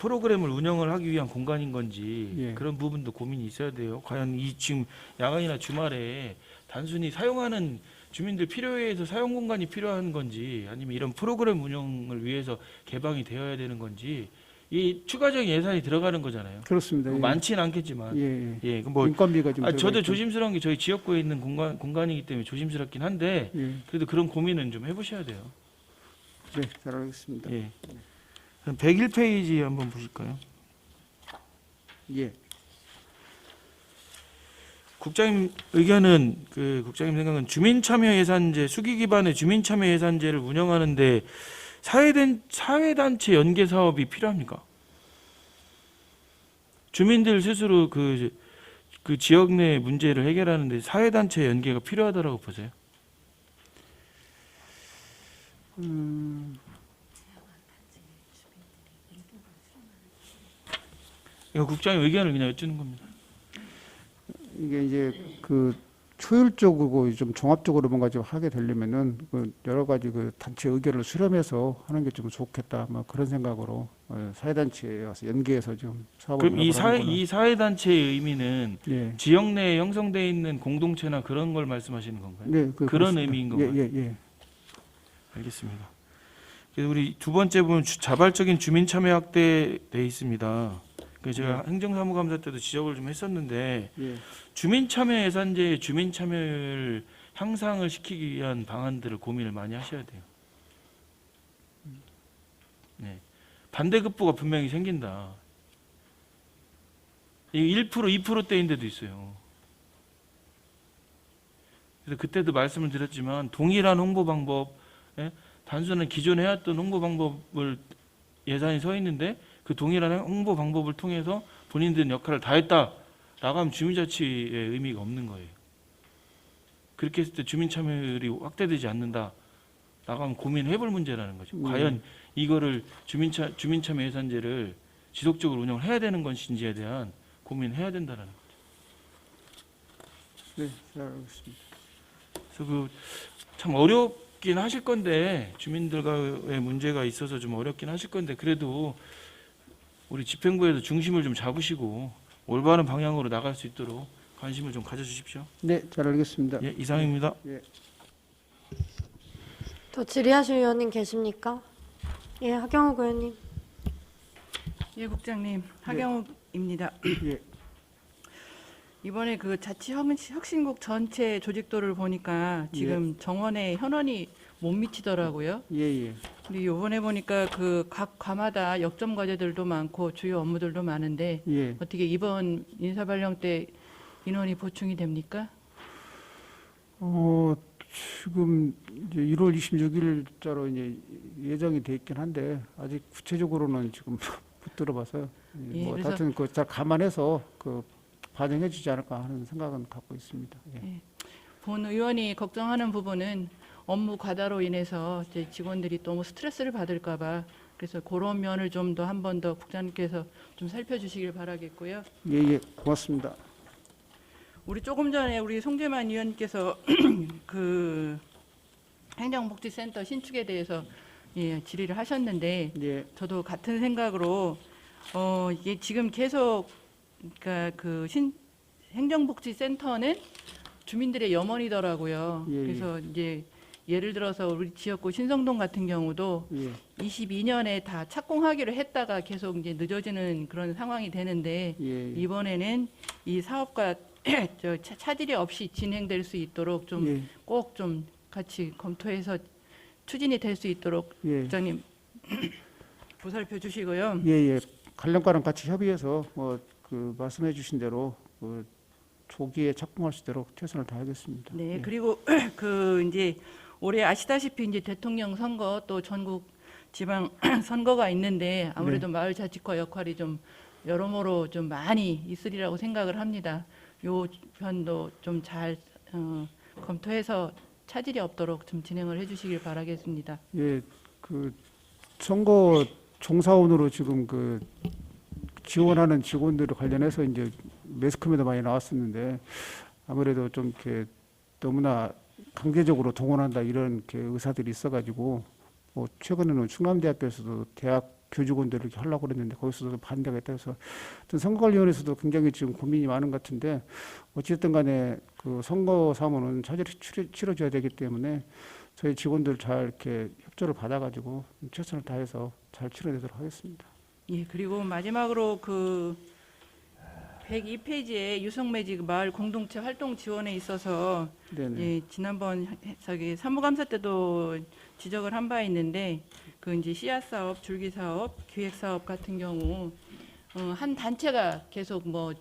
프로그램을 운영을 하기 위한 공간인 건지 예. 그런 부분도 고민이 있어야 돼요. 과연 이 지금 야간이나 주말에 단순히 사용하는 주민들 필요에 의해서 사용 공간이 필요한 건지 아니면 이런 프로그램 운영을 위해서 개방이 되어야 되는 건지 이 추가적인 예산이 들어가는 거잖아요. 그렇습니다. 예. 많지는 않겠지만 예, 예. 예, 뭐 인건비가 좀 저도 들어가 있죠. 조심스러운 게 저희 지역구에 있는 공간이기 때문에 조심스럽긴 한데 예. 그래도 그런 고민은 좀 해보셔야 돼요. 네, 잘 알겠습니다. 예. 그럼 101페이지 한번 보실까요? 예. 국장님 의견은 국장님 생각은 주민참여예산제 수기 기반의 주민참여예산제를 운영하는데 사회단체 연계 사업이 필요합니까? 주민들 스스로 그 지역 내 문제를 해결하는데 사회단체 연계가 필요하다고 보세요? 이거 국장님 의견을 그냥 여쭈는 겁니다. 이게 이제 그 효율적이고 좀 종합적으로 뭔가 좀 하게 되려면은 그 여러 가지 그 단체 의견을 수렴해서 하는 게 좀 좋겠다. 뭐 그런 생각으로 사회단체에 와서 연계해서 좀 사업을 그럼 이 하는 사회단체의 의미는 예. 지역 내에 형성되어 있는 공동체나 그런 걸 말씀하시는 건가요? 네, 그런 그렇습니다. 의미인 건가요? 예, 예, 예. 알겠습니다. 그래서 우리 두 번째 부분 자발적인 주민 참여 확대돼 있습니다. 그 제가 행정사무감사 때도 지적을 좀 했었는데 예. 주민 참여 예산제의 주민 참여를 향상을 시키기 위한 방안들을 고민을 많이 하셔야 돼요. 네. 반대급부가 분명히 생긴다. 이게 1%, 2%대인데도 있어요. 그래서 그때도 말씀을 드렸지만 동일한 홍보 방법, 예? 단순한 기존에 해왔던 홍보 방법을 예산이 서 있는데 그 동일한 홍보 방법을 통해서 본인들은 역할을 다 했다라고 하면 주민자치의 의미가 없는 거예요. 그렇게 했을 때 주민 참여율이 확대되지 않는다라고 하면 고민해볼 문제라는 거죠. 과연 이거를 주민 참여 예산제를 지속적으로 운영을 해야 되는 것인지에 대한 고민해야 된다는 거죠. 네, 잘 알겠습니다. 그래서 참 어렵긴 하실 건데 주민들과의 문제가 있어서 좀 어렵긴 하실 건데 그래도 우리 집행부에도 중심을 좀 잡으시고 올바른 방향으로 나갈 수 있도록 관심을 좀 가져주십시오. 네, 잘 알겠습니다. 예, 이상입니다. 예. 또 질의하실 의원님 계십니까? 예, 하경욱 의원님. 예, 국장님 하경욱입니다. 예. 이번에 그 자치혁신국 전체 조직도를 보니까 지금 정원에 현원이 못 미치더라고요. 예, 예. 근데 이번에 보니까 그 각 과마다 역점 과제들도 많고 주요 업무들도 많은데 예. 어떻게 이번 인사발령 때 인원이 보충이 됩니까? 지금 이제 1월 26일자로 이제 예정이 돼 있긴 한데 아직 구체적으로는 지금 못 들어봐서 예, 뭐 그래서- 하여튼 그 잘 감안해서 그 반영해 주지 않을까 하는 생각은 갖고 있습니다. 예. 본 의원이 걱정하는 부분은 업무 과다로 인해서 이제 직원들이 너무 스트레스를 받을까봐 그래서 그런 면을 좀 더 한 번 더 국장님께서 좀 살펴주시길 바라겠고요. 예, 예, 고맙습니다. 우리 조금 전에 우리 송재만 의원께서 그 행정복지센터 신축에 대해서 예, 질의를 하셨는데 예, 저도 같은 생각으로 이게 지금 계속 그러니까 그 행정복지센터는 주민들의 염원이더라고요. 예, 예. 그래서 이제 예를 들어서 우리 지역구 신성동 같은 경우도 예, 22년에 다 착공하기로 했다가 계속 이제 늦어지는 그런 상황이 되는데 예, 이번에는 이 사업과 차질이 없이 진행될 수 있도록 좀 예, 꼭 좀 같이 검토해서 추진이 될 수 있도록 예, 국장님 보살펴 주시고요. 예, 예. 관련과랑 같이 협의해서 뭐 그 말씀해 주신 대로 그 조기에 착공할 수 있도록 최선을 다하겠습니다. 네, 예. 그리고 그 이제 올해 아시다시피 이제 대통령 선거 또 전국 지방 선거가 있는데 아무래도 마을 자치과 역할이 좀 여러모로 좀 많이 있으리라고 생각을 합니다. 요 편도 좀 잘 검토해서 차질이 없도록 좀 진행을 해주시길 바라겠습니다. 예, 그 선거 종사원으로 지금 그 지원하는 직원들 관련해서 이제 매스컴에도 많이 나왔었는데 아무래도 좀 이렇게 너무나 강제적으로 동원한다 이런 이렇게 의사들이 있어가지고 뭐 최근에는 충남대학교에서도 대학 교직원들 이렇게 하려고 그랬는데 거기서도 반대가 있다 해서 하여튼 선거관리위원회에서도 굉장히 지금 고민이 많은 것 같은데 어쨌든 간에 그 선거 사무는 차질이 치러져야 되기 때문에 저희 직원들 잘 이렇게 협조를 받아가지고 최선을 다해서 잘 치러내도록 하겠습니다. 예, 그리고 마지막으로 그 102페이지에 유성매직 마을 공동체 활동 지원에 있어서 네네. 예, 지난번 저기 사무감사 때도 지적을 한 바 있는데 그 이제 씨앗 사업, 줄기 사업, 기획 사업 같은 경우 한 단체가 계속 뭐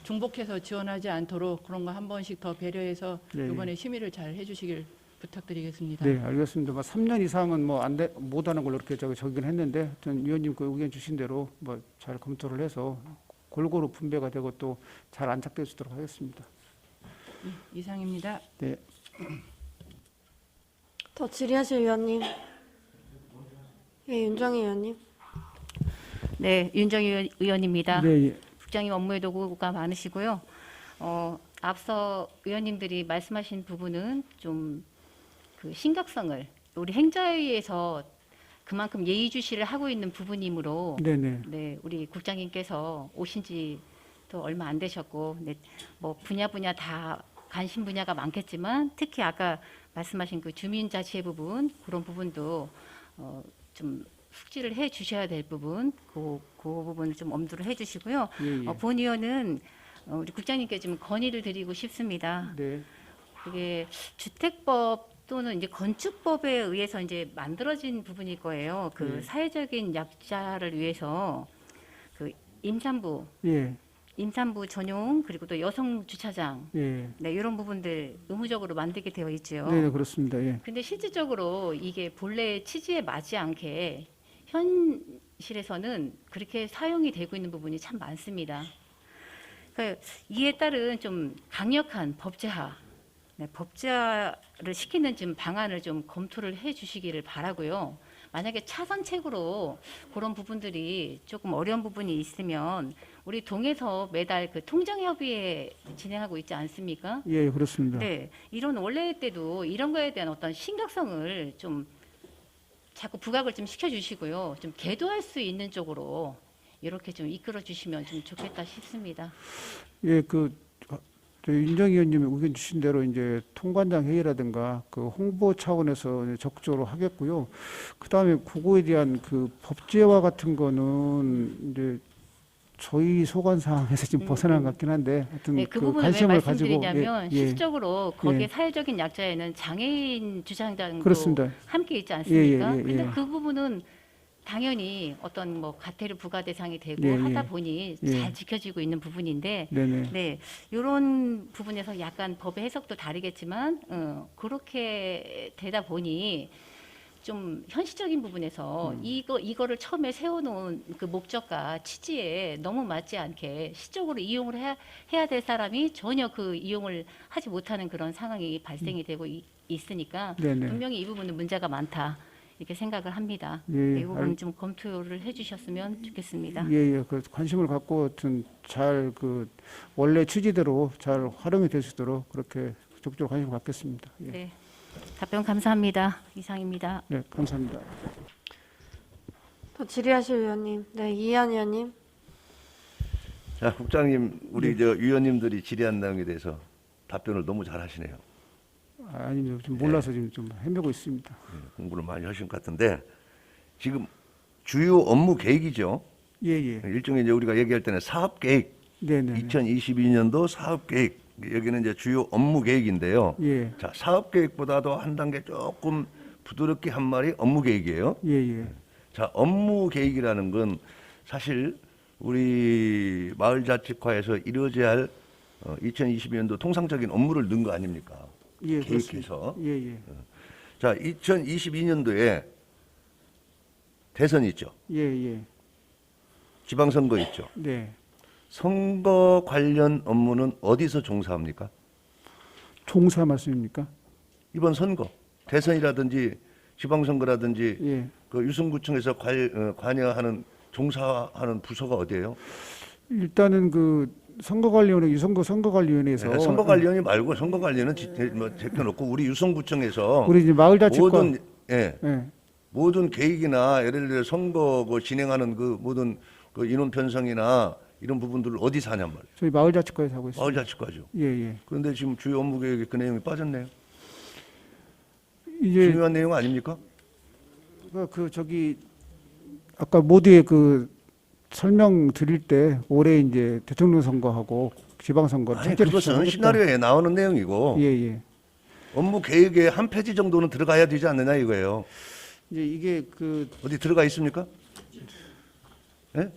중복해서 지원하지 않도록 그런 거 한 번씩 더 배려해서 예, 예. 이번에 심의를 잘 해주시길 부탁드리겠습니다. 네, 알겠습니다. 뭐 3년 이상은 뭐 못하는 걸로 이렇게 적긴 했는데, 하여튼 위원님 그 의견 주신 대로 뭐 잘 검토를 해서 골고루 분배가 되고 또 잘 안착될 수 있도록 하겠습니다. 예, 이상입니다. 네, 더 질의하실 위원님. 예, 윤정희 의원님. 네, 윤정희 의원입니다. 네, 예. 국장님 업무에 도구가 많으시고요. 앞서 의원님들이 말씀하신 부분은 좀 그 심각성을 우리 행자위에서 그만큼 예의주시를 하고 있는 부분이므로 네네. 네, 우리 국장님께서 오신 지도 얼마 안 되셨고 네, 뭐 분야 다 관심 분야가 많겠지만 특히 아까 말씀하신 그 주민자치의 부분 그런 부분도 좀 숙지를 해 주셔야 될 부분 그 부분을 좀 엄두를 해 주시고요. 예, 예. 본 의원은 우리 국장님께 좀 건의를 드리고 싶습니다. 네, 그게 주택법 또는 이제 건축법에 의해서 이제 만들어진 부분일 거예요. 그 네. 사회적인 약자를 위해서 그 임산부 예, 전용 그리고 또 여성 주차장 예. 네, 이런 부분들 의무적으로 만들게 되어 있죠. 네, 그렇습니다. 예. 근데 실질적으로 이게 본래 취지에 맞지 않게 현실에서는 그렇게 사용이 되고 있는 부분이 참 많습니다. 그러니까 이에 따른 좀 강력한 법제화, 네, 법제화를 시키는 좀 방안을 좀 검토를 해 주시기를 바라고요. 만약에 차선책으로 그런 부분들이 조금 어려운 부분이 있으면 우리 동에서 매달 그 통정협의회 진행하고 있지 않습니까? 예, 그렇습니다. 네, 이런 원래 때도 이런 거에 대한 어떤 심각성을 좀 자꾸 부각을 좀 시켜주시고요. 좀 계도할 수 있는 쪽으로 이렇게 좀 이끌어 주시면 좀 좋겠다 싶습니다. 예, 저희 윤정희 의원님이 의견 주신 대로 이제 통관장 회의라든가 그 홍보 차원에서 이제 적극적으로 하겠고요. 그 다음에 그거에 대한 그 법제화 같은 거는 이제 저희 소관 사항에서 지금 벗어난 것 같긴 한데, 하여튼 네, 그 그 부분을 왜 관심을 가지고 말씀드리냐면 예, 예, 실질적으로 거기에 예. 사회적인 약자에는 장애인 주차장도 그렇습니다. 함께 있지 않습니까? 예, 예, 예, 근데 예. 그 부분은 당연히 어떤 뭐 가태료 부과 대상이 되고 예, 하다 예. 보니 예. 잘 지켜지고 있는 부분인데 네네. 네, 이런 부분에서 약간 법의 해석도 다르겠지만 그렇게 되다 보니 좀 현실적인 부분에서 이거를 처음에 세워놓은 그 목적과 취지에 너무 맞지 않게 시적으로 이용을 해야 될 사람이 전혀 그 이용을 하지 못하는 그런 상황이 발생이 되고 있으니까 네네. 분명히 이 부분은 문제가 많다 이렇게 생각을 합니다. 예, 네, 이 부분 좀 검토를 해주셨으면 좋겠습니다. 예, 예. 그 관심을 갖고 하여튼 잘 그 원래 취지대로 잘 활용이 될 수 있도록 그렇게 적극적으로 관심을 갖겠습니다. 예. 네, 답변 감사합니다. 이상입니다. 네, 감사합니다. 더 질의하실 위원님. 네, 이해한 위원님. 자, 국장님, 우리 저 위원님들이 질의한 내용에 대해서 답변을 너무 잘하시네요. 아닙니다. 좀 몰라서 지금 좀 헤매고 있습니다. 공부를 많이 하신 것 같은데 지금 주요 업무 계획이죠. 예, 예. 일종의 이제 우리가 얘기할 때는 사업 계획, 네, 네. 2022년도 사업 계획 여기는 이제 주요 업무 계획인데요. 예. 자, 사업 계획보다도 한 단계 조금 부드럽게 한 말이 업무 계획이에요. 예, 예. 자, 업무 계획이라는 건 사실 우리 마을자치과에서 이루어져야 할 2022년도 통상적인 업무를 넣은 거 아닙니까? 예, 계획해서. 그렇습니다. 예, 예. 자, 2022년도에 대선 있죠. 예, 예. 지방선거 있죠. 네. 선거 관련 업무는 어디서 종사합니까? 종사 말씀입니까? 이번 선거, 대선이라든지 지방선거라든지 예. 그 유승구청에서 관여하는 종사하는 부서가 어디예요? 일단은 그 선거관리위원회 유선거 선거관리위원회에서 네, 선거관리원이 말고 선거관리는 제껴놓고 우리 유성구청에서 우리 이제 마을자치과 모든 예, 예. 모든 계획이나 예를 들어 선거 그 진행하는 그 모든 그 인원 편성이나 이런 부분들을 어디서 하냔 말이에요. 저희 마을자치과에서 하고 있습니다. 마을자치과죠. 예, 예. 그런데 지금 주요 업무 계획에 그 내용이 빠졌네요. 이제 중요한 내용 아닙니까? 저기 아까 모두의 그 설명 드릴 때 올해 이제 대통령 선거하고 지방 선거 아니, 그것은 시나리오에 나오는 내용이고 예, 예. 업무 계획에 한 페이지 정도는 들어가야 되지 않느냐 이거예요. 이제 이게 그 어디 들어가 있습니까? 예?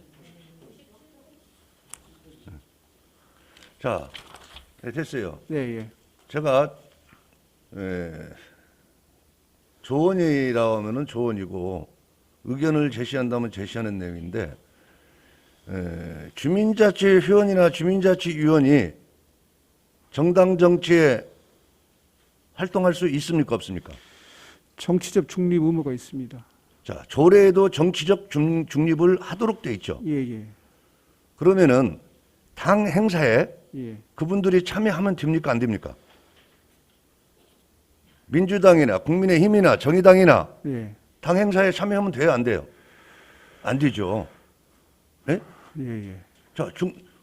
자, 네, 됐어요. 네, 예. 제가 조언이라고 하면은 조언이고 의견을 제시한다면 제시하는 내용인데 주민자치회원이나 주민자치위원이 정당 정치에 활동할 수 있습니까 없습니까? 정치적 중립 의무가 있습니다. 자, 조례에도 정치적 중립을 하도록 돼 있죠. 예, 예. 그러면은 당 행사에 예. 그분들이 참여하면 됩니까 안 됩니까? 민주당이나 국민의힘이나 정의당이나 예. 당 행사에 참여하면 돼요 안 돼요? 안 되죠. 네? 예, 예. 자,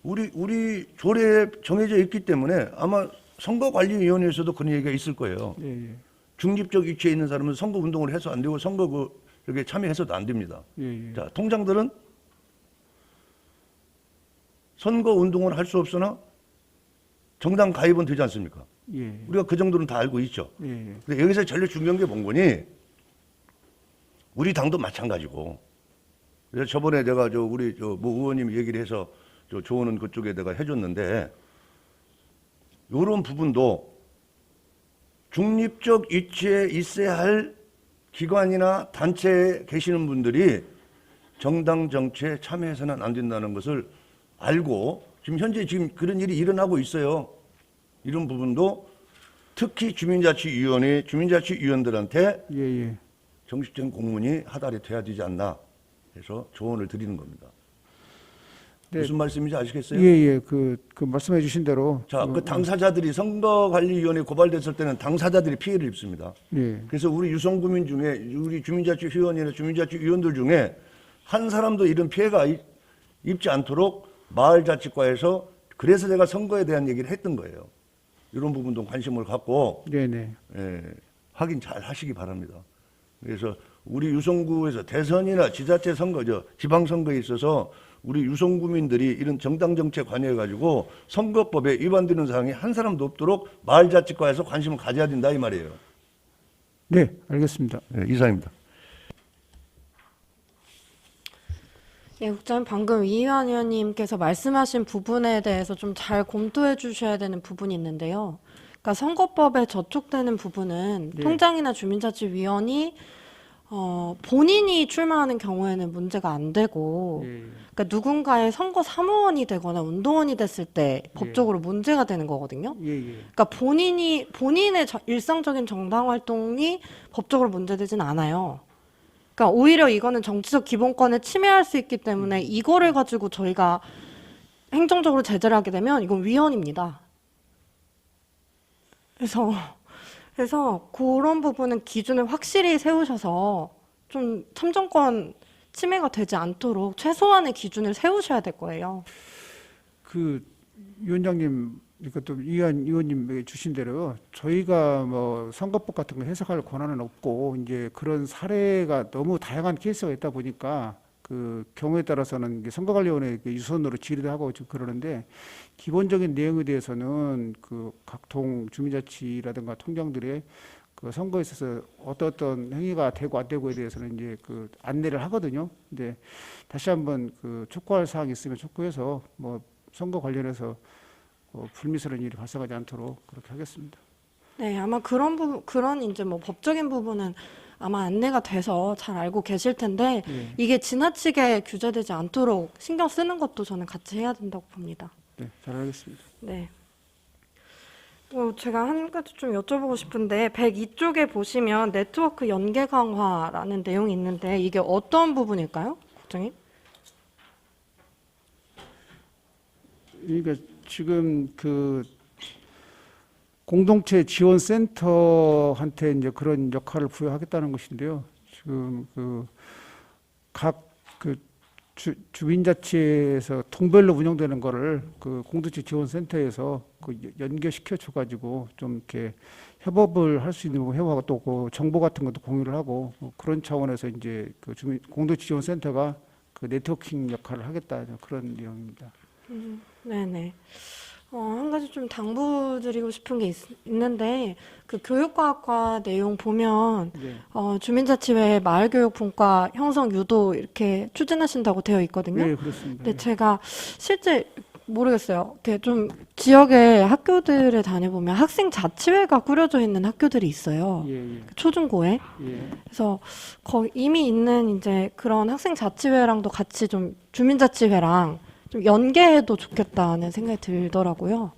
우리 조례에 정해져 있기 때문에 아마 선거관리위원회에서도 그런 얘기가 있을 거예요. 예, 예. 중립적 위치에 있는 사람은 선거 운동을 해서 안 되고 선거 여기 참여해서도 안 됩니다. 예, 예. 자, 통장들은 선거 운동을 할 수 없으나 정당 가입은 되지 않습니까? 예. 우리가 그 정도는 다 알고 있죠. 예, 예. 근데 여기서 제일 중요한 게 뭔 우리 당도 마찬가지고. 그래서 저번에 내가 우리 모 의원님 얘기를 해서 조언은 그쪽에 내가 해줬는데 이런 부분도 중립적 위치에 있어야 할 기관이나 단체에 계시는 분들이 정당 정치에 참여해서는 안 된다는 것을 알고 지금 현재 그런 일이 일어나고 있어요. 이런 부분도 특히 주민자치위원회, 주민자치위원들한테 예, 예. 정식적인 공문이 하달이 돼야 되지 않나 해서 조언을 드리는 겁니다. 네. 무슨 말씀인지 아시겠어요? 예, 예. 그 말씀해 주신 대로 자, 그 당사자들이 선거관리위원회 고발됐을 때는 당사자들이 피해를 입습니다. 예. 그래서 우리 유성구민 중에 우리 주민자치회원이나 주민자치위원들 중에 한 사람도 이런 피해가 입지 않도록 마을자치과에서 그래서 제가 선거에 대한 얘기를 했던 거예요. 이런 부분도 관심을 갖고 네, 네. 확인 잘 하시기 바랍니다. 그래서 우리 유성구에서 대선이나 지자체 선거, 지방선거에 있어서 우리 유성구민들이 이런 정당 정치에 관여해가지고 선거법에 위반되는 사항이 한 사람도 없도록 마을자치과에서 관심을 가져야 된다 이 말이에요. 네, 알겠습니다. 네, 이상입니다. 예, 국장님 방금 이희환 의원님께서 말씀하신 부분에 대해서 좀 잘 검토해 주셔야 되는 부분이 있는데요. 그러니까 선거법에 저촉되는 부분은 네. 통장이나 주민자치위원이 본인이 출마하는 경우에는 문제가 안 되고, 예, 예. 그러니까 누군가의 선거 사무원이 되거나 운동원이 됐을 때 법적으로 문제가 되는 거거든요. 예, 예. 그러니까 본인의 일상적인 정당 활동이 법적으로 문제되진 않아요. 그러니까 오히려 이거는 정치적 기본권을 침해할 수 있기 때문에 이거를 가지고 저희가 행정적으로 제재를 하게 되면 이건 위헌입니다. 그래서 그런 부분은 기준을 확실히 세우셔서 좀 참정권 침해가 되지 않도록 최소한의 기준을 세우셔야 될 거예요. 그 위원장님, 이것도 이한 의원님 주신 대로 저희가 뭐 선거법 같은 거 해석할 권한은 없고 이제 그런 사례가 너무 다양한 케이스가 있다 보니까 그 경우에 따라서는 선거관리위원회 유선으로 질의도 하고 지금 그러는데 기본적인 내용에 대해서는 그 각통 주민자치라든가 통장들의 그 선거에 있어서 어떤 행위가 되고 안 되고에 대해서는 이제 그 안내를 하거든요. 근데 다시 한번 그 촉구할 사항이 있으면 촉구해서 뭐 선거 관련해서 불미스러운 일이 발생하지 않도록 그렇게 하겠습니다. 네, 아마 그런 이제 뭐 법적인 부분은 아마 안내가 돼서 잘 알고 계실 텐데 예. 이게 지나치게 규제되지 않도록 신경 쓰는 것도 저는 같이 해야 된다고 봅니다. 네, 잘 알겠습니다. 네. 제가 한 가지 좀 여쭤보고 싶은데 102쪽에 보시면 네트워크 연계 강화라는 내용이 있는데 이게 어떤 부분일까요, 국장님? 그러니까 지금 그 공동체 지원센터한테 이제 그런 역할을 부여하겠다는 것인데요. 지금 각 주민자치에서 통별로 운영되는 거를 그 공동체 지원센터에서 그 연계시켜 줘가지고 좀 이렇게 협업을 할 수 있는 거 협업하고 또 그 정보 같은 것도 공유를 하고 그런 차원에서 이제 그 공동체 지원센터가 그 네트워킹 역할을 하겠다 그런 내용입니다. 네네. 한 가지 좀 당부드리고 싶은 게 있는데, 그 교육과학과 내용 보면, 네. 주민자치회 마을교육 분과 형성 유도 이렇게 추진하신다고 되어 있거든요. 네, 그렇습니다. 근데 제가 실제 모르겠어요. 이렇게 좀 지역의 학교들에 다녀보면 학생 자치회가 꾸려져 있는 학교들이 있어요. 예, 예, 초중고에. 예. 그래서 거기 이미 있는 이제 그런 학생 자치회랑도 같이 좀 주민자치회랑 좀 연계해도 좋겠다는 생각이 들더라고요.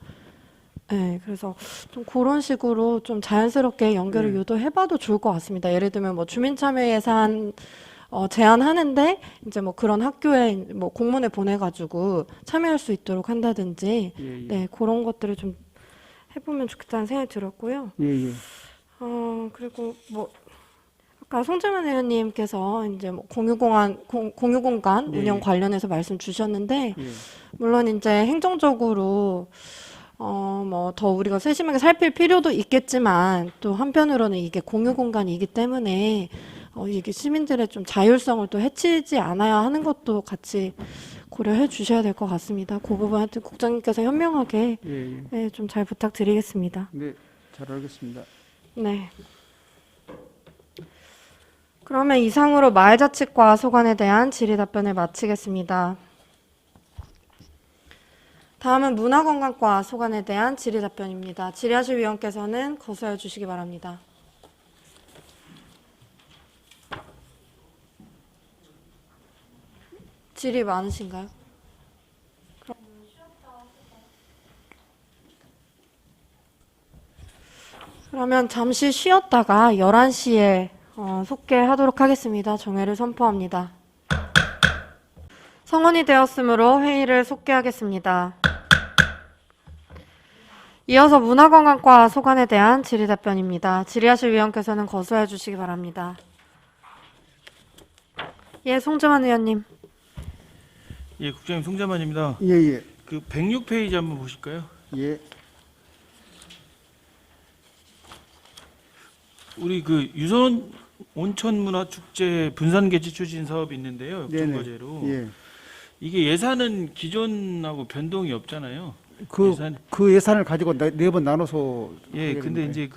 네, 그래서 좀 그런 식으로 좀 자연스럽게 연결을 네. 유도해봐도 좋을 것 같습니다. 예를 들면 뭐 주민참여 예산 제안하는데 이제 뭐 그런 학교에 뭐 공문을 보내가지고 참여할 수 있도록 한다든지, 예, 예. 네, 그런 것들을 좀 해보면 좋겠다는 생각이 들었고요. 예, 예. 그리고 뭐 아까 송재만 의원님께서 이제 뭐 공유공간 예, 운영 예. 관련해서 말씀 주셨는데, 예. 물론 이제 행정적으로 뭐 더 우리가 세심하게 살필 필요도 있겠지만, 또 한편으로는 이게 공유공간이기 때문에 이게 시민들의 좀 자율성을 또 해치지 않아야 하는 것도 같이 고려해 주셔야 될 것 같습니다. 그 부분 하여튼 국장님께서 현명하게 예, 예. 네, 좀 잘 부탁드리겠습니다. 네, 잘 알겠습니다. 네. 그러면 이상으로 마을자치과 소관에 대한 질의 답변을 마치겠습니다. 다음은 문화관광과 소관에 대한 질의 답변입니다. 질의하실 위원께서는 거수해 주시기 바랍니다. 질의 많으신가요? 그러면 잠시 쉬었다가 11시에 속개하도록 하겠습니다. 정회를 선포합니다. 성원이 되었으므로 회의를 속개하겠습니다. 이어서 문화관광과 소관에 대한 질의 답변입니다. 질의하실 위원께서는 거수해 주시기 바랍니다. 예, 송재만 의원님. 예, 국장님 송재만입니다. 예, 예, 그 106페이지 한번 보실까요? 예, 우리 그 유선 온천문화축제 분산 개최 추진 사업이 있는데요. 네네. 역전과제로. 예. 이게 예산은 기존하고 변동이 없잖아요. 예산. 그 예산을 가지고 네 번 나눠서 예, 하게 근데 됩니다. 이제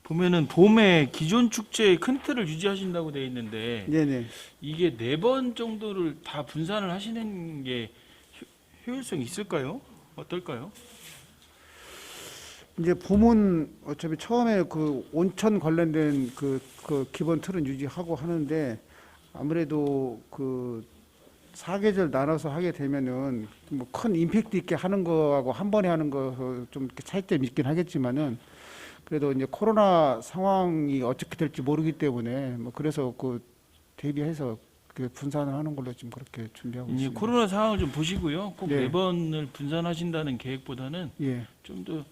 보면은 봄에 기존 축제의 큰 틀을 유지하신다고 돼 있는데 네네. 이게 4번 정도를 다 분산을 하시는 게 효율성이 있을까요? 어떨까요? 이제 봄은 어차피 처음에 그 온천 관련된 그 기본 틀은 유지하고 하는데 아무래도 그 사계절 나눠서 하게 되면은 뭐 큰 임팩트 있게 하는 거하고 한 번에 하는 거 좀 차이점이 있긴 하겠지만은 그래도 이제 코로나 상황이 어떻게 될지 모르기 때문에 뭐 그래서 그 대비해서 그 분산을 하는 걸로 지금 그렇게 준비하고 이제 있습니다. 코로나 상황을 좀 보시고요. 꼭 네. 4번을 분산하신다는 계획보다는 예, 좀 더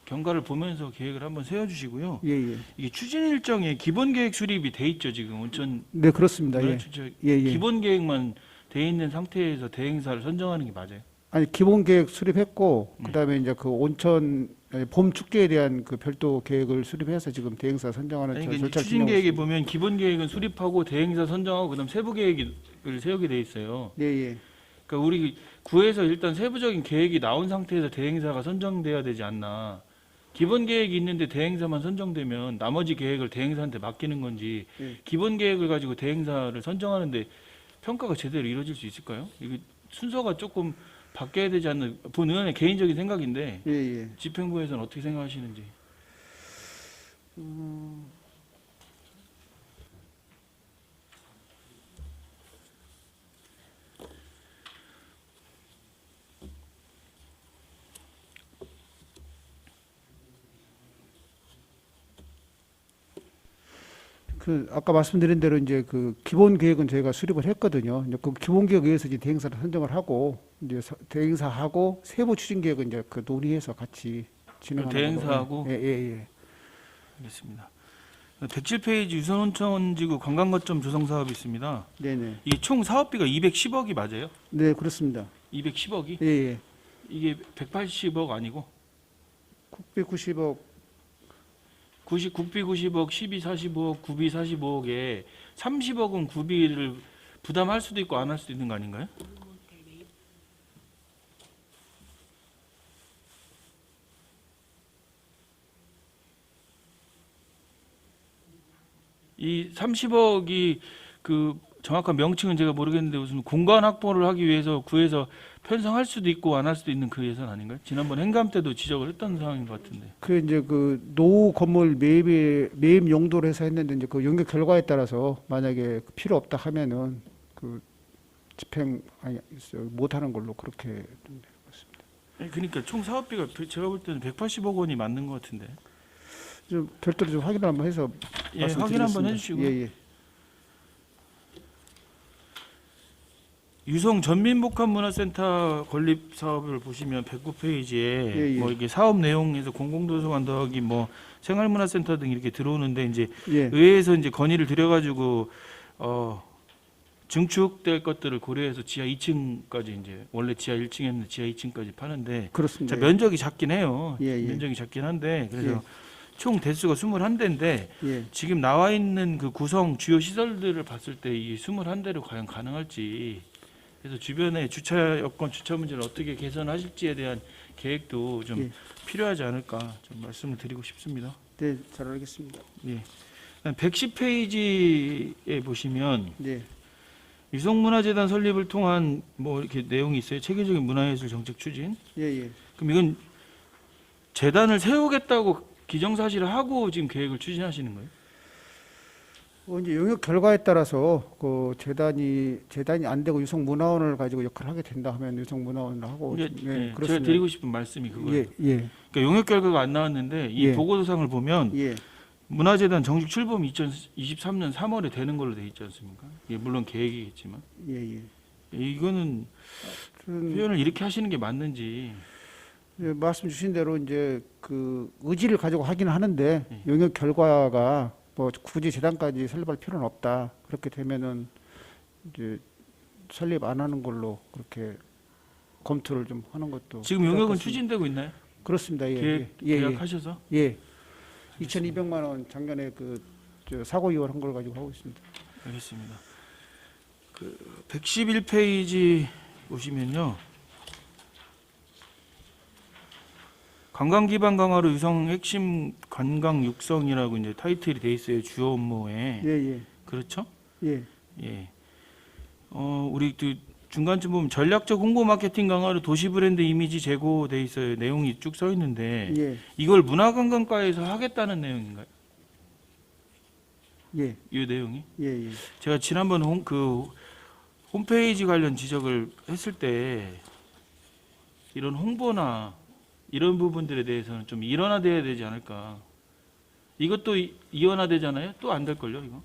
경과를 보면서 계획을 한번 세워주시고요. 예, 예. 이게 추진 일정에 기본 계획 수립이 돼 있죠. 지금 온천 네, 그렇습니다. 예, 문화축제 예, 예. 기본 계획만 돼 있는 상태에서 대행사를 선정하는 게 맞아요. 아니 기본 계획 수립했고 네. 그다음에 이제 그 온천 봄 축제에 대한 그 별도 계획을 수립해서 지금 대행사 선정하는 아니, 그러니까 이제 절차를 추진 진행하고 계획에 있습니다. 보면 기본 계획은 수립하고 대행사 선정하고 그다음 세부 계획을 세우게 돼 있어요. 예, 예. 그러니까 우리 구에서 일단 세부적인 계획이 나온 상태에서 대행사가 선정돼야 되지 않나. 기본 계획이 있는데 대행사만 선정되면 나머지 계획을 대행사한테 맡기는 건지 예. 기본 계획을 가지고 대행사를 선정하는데 평가가 제대로 이루어질 수 있을까요? 이게 순서가 조금 바뀌어야 되지 않나. 본 의원의 개인적인 생각인데 예, 예. 집행부에서는 어떻게 생각하시는지. 그 아까 말씀드린 대로 이제 그 기본 계획은 저희가 수립을 했거든요. 이제 그 기본 계획에 의해서 이제 대행사를 선정을 하고 이제 대행사하고 세부 추진 계획은 이제 그 논의해서 같이 진행하는 대행사하고? 걸로. 예, 예, 예. 알겠습니다. 107페이지 유선온천지구 관광거점 조성 사업이 있습니다. 네네. 이게 총 사업비가 210억이 맞아요? 네, 그렇습니다. 210억이? 예, 예. 이게 180억 아니고? 국비 90억, 국비 90억, 12 45억, 구비 45억에 30억은 구비를 부담할 수도 있고 안 할 수도 있는 거 아닌가요? 이 30억이 그 정확한 명칭은 제가 모르겠는데 무슨 공간 확보를 하기 위해서 구에서 편성할 수도 있고 안 할 수도 있는 그 예산 아닌가요? 지난번 행감 때도 지적을 했던 상황인 것 같은데. 그 이제 그 노후 건물 매입 용도로 해서 했는데 이제 그 연구 결과에 따라서 만약에 필요 없다 하면은 그 집행 못 하는 걸로 그렇게 좀 되었습니다. 아니, 그러니까 총 사업비가 제가 볼 때는 180억 원이 맞는 것 같은데. 좀 별도로 좀 확인 한번 해서 예, 확인 한번 해주시고. 예, 예. 유성 전민복합문화센터 건립 사업을 보시면 109페이지에 예, 예. 뭐 이게 사업 내용에서 공공도서관 더하기 뭐 생활문화센터 등 이렇게 들어오는데 이제 예. 의회에서 이제 건의를 드려가지고 증축될 것들을 고려해서 지하 2층까지 이제 원래 지하 1층이었는데 지하 2층까지 파는데 그렇습니다. 자, 면적이 작긴 해요. 예, 예. 면적이 작긴 한데 그래서 예. 총 대수가 21대인데 예. 지금 나와 있는 그 구성 주요 시설들을 봤을 때 이 21대로 과연 가능할지 그래서 주변에 주차 여건 주차 문제를 어떻게 개선하실지에 대한 계획도 좀 예. 필요하지 않을까 좀 말씀을 드리고 싶습니다. 네, 잘 알겠습니다. 예. 110페이지에 보시면 네. 유성문화재단 설립을 통한 뭐 이렇게 내용이 있어요. 체계적인 문화예술 정책 추진. 예, 예. 그럼 이건 재단을 세우겠다고 기정사실을 하고 지금 계획을 추진하시는 거예요? 이제 영역 결과에 따라서 그 재단이 안 되고 유성문화원을 가지고 역할을 하게 된다 하면 유성문화원을 하고 이게, 예, 제가 그렇습니다. 드리고 싶은 말씀이 그거예요. 예, 예, 그러니까 용역 결과가 안 나왔는데 이 예. 보고서상을 보면 예, 문화재단 정식 출범 2023년 3월에 되는 걸로 돼 있지 않습니까? 이게 물론 계획이겠지만 예, 예. 이거는 표현을 이렇게 하시는 게 맞는지 예, 말씀 주신 대로 이제 그 의지를 가지고 하긴 하는데 예. 영역 결과가 뭐 굳이 재단까지 설립할 필요는 없다. 그렇게 되면은 이제 설립 안 하는 걸로 그렇게 검토를 좀 하는 것도 지금 필요할 것 용역은 같습니다. 추진되고 있나요? 그렇습니다. 예, 계약하셔서? 예. 2,200만 원 작년에 저 사고 이월한 걸 가지고 하고 있습니다. 알겠습니다. 그 111페이지 보시면요. 관광 기반 강화로 유성 핵심 관광 육성이라고 이제 타이틀이 돼 있어요. 주요 업무에. 예, 예, 그렇죠? 예, 예. 우리 그 중간쯤 보면 전략적 홍보 마케팅 강화로 도시 브랜드 이미지 제고돼 있어요. 내용이 쭉 써 있는데 예, 이걸 문화관광과에서 하겠다는 내용인가요? 예, 이 내용이? 예, 예. 제가 지난번 홈페이지 관련 지적을 했을 때 이런 홍보나 이런 부분들에 대해서는 좀 일원화돼야 되지 않을까. 이것도 이원화되잖아요. 또 안 될걸요, 이거.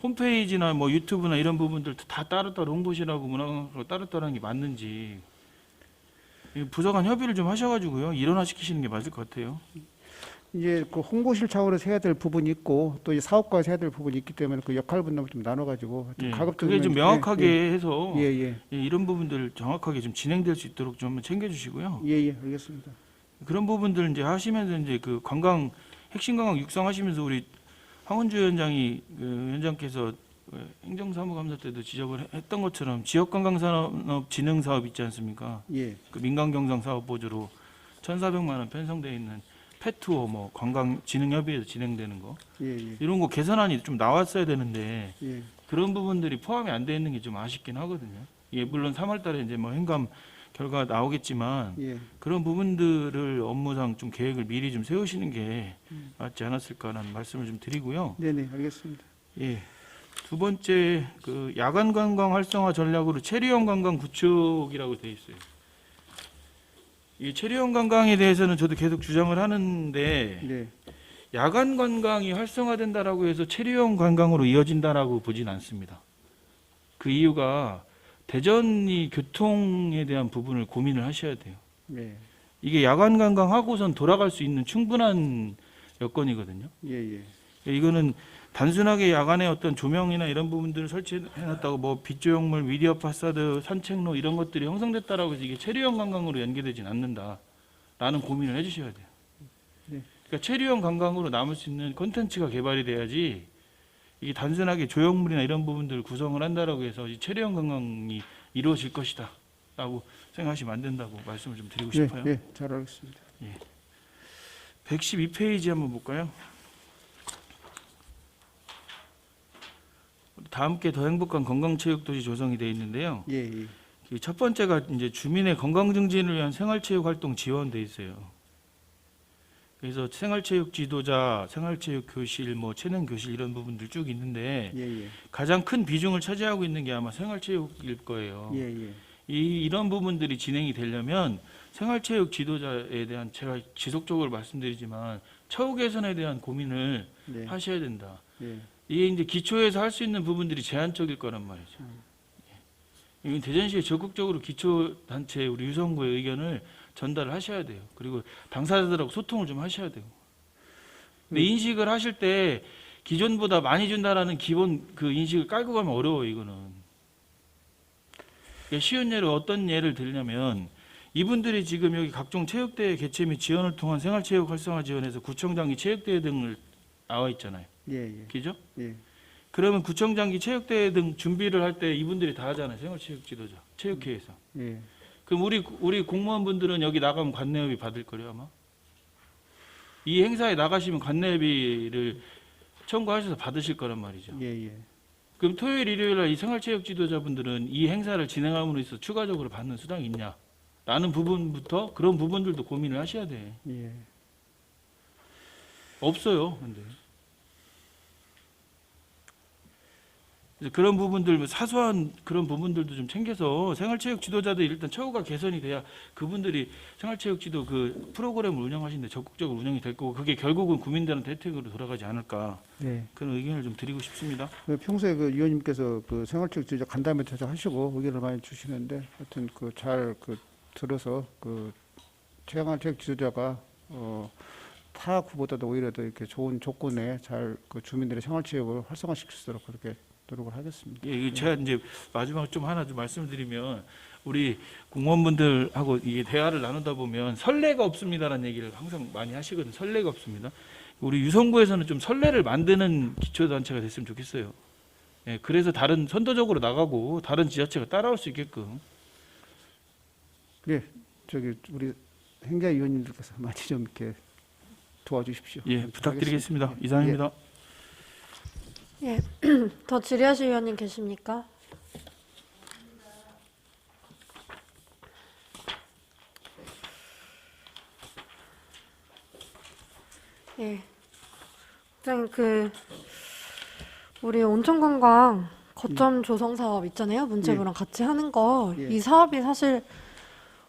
홈페이지나 뭐 유튜브나 이런 부분들 다 따로따로 홍보실하고 문화관광으로 따로따로 하는 게 맞는지 부서 간 협의를 좀 하셔가지고요. 일원화시키시는 게 맞을 것 같아요. 이제 그 홍보실 차원에서 해야 될 부분이 있고 또 이 사업과에서 해야 될 부분이 있기 때문에 그 역할 분담을 좀 나눠가지고 예, 가급적이면 그게 좀 명확하게 해서 예, 예, 예, 이런 부분들 정확하게 좀 진행될 수 있도록 좀 한번 챙겨주시고요. 예, 예, 알겠습니다. 그런 부분들 이제 하시면서 이제 그 관광 핵심 관광 육성하시면서 우리 황원주 위원장이 그 위원장께서 행정사무감사 때도 지적을 했던 것처럼 지역관광산업 진흥 사업 있지 않습니까? 예, 그 민간경상 사업 보조로 1,400만 원 편성돼 있는 펫투어 뭐 관광 진흥협의회에서 진행되는 거 예, 예, 이런 거 개선안이 좀 나왔어야 되는데 예, 그런 부분들이 포함이 안 돼 있는 게 좀 아쉽긴 하거든요. 예, 물론 3월달에 이제 뭐 행감 결과 나오겠지만 예. 그런 부분들을 업무상 좀 계획을 미리 좀 세우시는 게 맞지 않았을까라는 말씀을 좀 드리고요. 네네, 알겠습니다. 예. 두 번째 그 야간 관광 활성화 전략으로 체류형 관광 구축이라고 돼 있어요. 이 체류형 관광에 대해서는 저도 계속 주장을 하는데 네, 야간 관광이 활성화된다라고 해서 체류형 관광으로 이어진다라고 보진 않습니다. 그 이유가 대전이 교통에 대한 부분을 고민을 하셔야 돼요. 네, 이게 야간 관광하고선 돌아갈 수 있는 충분한 여건이거든요. 예, 예. 이거는 단순하게 야간에 어떤 조명이나 이런 부분들을 설치해놨다고 뭐 빛조형물, 미디어 파사드, 산책로 이런 것들이 형성됐다라고 해서 이게 체류형 관광으로 연계되진 않는다라는 고민을 해주셔야 돼요. 네. 그러니까 체류형 관광으로 남을 수 있는 콘텐츠가 개발이 돼야지 이게 단순하게 조형물이나 이런 부분들을 구성을 한다라고 해서 이 체류형 관광이 이루어질 것이다라고 생각하시면 안 된다고 말씀을 좀 드리고 싶어요. 예, 예, 잘 알겠습니다. 112페이지 한번 볼까요? 다 함께 더 행복한 건강체육도시 조성이 되어 있는데요. 예, 예. 그첫 번째가 이제 주민의 건강 증진을 위한 생활체육 활동 지원돼 있어요. 그래서 생활체육 지도자, 생활체육 교실, 뭐 체능 교실 이런 부분들 쭉 있는데 예, 예. 가장 큰 비중을 차지하고 있는 게 아마 생활체육일 거예요. 예, 예. 이런 부분들이 진행이 되려면 생활체육 지도자에 대한 제가 지속적으로 말씀드리지만 처우 개선에 대한 고민을 네. 하셔야 된다. 예. 이게 이제 기초에서 할 수 있는 부분들이 제한적일 거란 말이죠. 이건 대전시에 적극적으로 기초단체 우리 유성구의 의견을 전달을 하셔야 돼요. 그리고 당사자들하고 소통을 좀 하셔야 되고. 근데 인식을 하실 때 기존보다 많이 준다라는 기본 그 인식을 깔고 가면 어려워요. 이거는. 그러니까 쉬운 예로 어떤 예를 들냐면 이분들이 지금 여기 각종 체육대회 개최 및 지원을 통한 생활체육 활성화 지원에서 구청장기 체육대회 등을 나와 있잖아요. 예, 예. 그죠? 예. 그러면 구청장기 체육대회 등 준비를 할 때 이분들이 다 하잖아요. 생활체육 지도자, 체육회에서. 예. 그럼 우리 공무원분들은 여기 나가면 관내비 받을 거예요 아마. 이 행사에 나가시면 관내비를 청구하셔서 받으실 거란 말이죠. 예, 예. 그럼 토요일, 일요일 날 이 생활체육 지도자분들은 이 행사를 진행함으로 있어 추가적으로 받는 수당이 있냐? 라는 부분부터 그런 부분들도 고민을 하셔야 돼. 예. 없어요. 근데. 그래서 그런 부분들 사소한 그런 부분들도 좀 챙겨서 생활체육 지도자들 일단 처우가 개선이 돼야 그분들이 생활체육 지도 그 프로그램을 운영하시는데 적극적으로 운영이 될 거고 그게 결국은 국민들한테 혜택으로 돌아가지 않을까 네. 그런 의견을 좀 드리고 싶습니다. 평소에 그 의원님께서 그 생활체육 지도자 간담회 찾아하시고 의견을 많이 주시는데 하여튼 그 잘 들어서 그 생활체육 지도자가 타 후보다도 오히려 더 이렇게 좋은 조건에 잘 그 주민들의 생활체육을 활성화시킬 수 있도록 그렇게 노력을 하겠습니다. 예, 이게 제가 이제 마지막 좀 하나 좀 말씀을 드리면 우리 공무원분들하고 이게 대화를 나누다 보면 선례가 없습니다라는 얘기를 항상 많이 하시거든요. 선례가 없습니다. 우리 유성구에서는 좀 선례를 만드는 기초단체가 됐으면 좋겠어요. 예, 그래서 다른 선도적으로 나가고 다른 지자체가 따라올 수 있게끔. 예, 저기 우리 행자위원님들께서 많이 좀 이렇게 도와주십시오. 예, 부탁드리겠습니다. 하겠습니다. 이상입니다. 예. 더 질의하실 위원님 계십니까? 예. 국장님 우리 온천관광 거점 조성 사업 있잖아요. 문체부랑 같이 하는 거. 예. 이 사업이 사실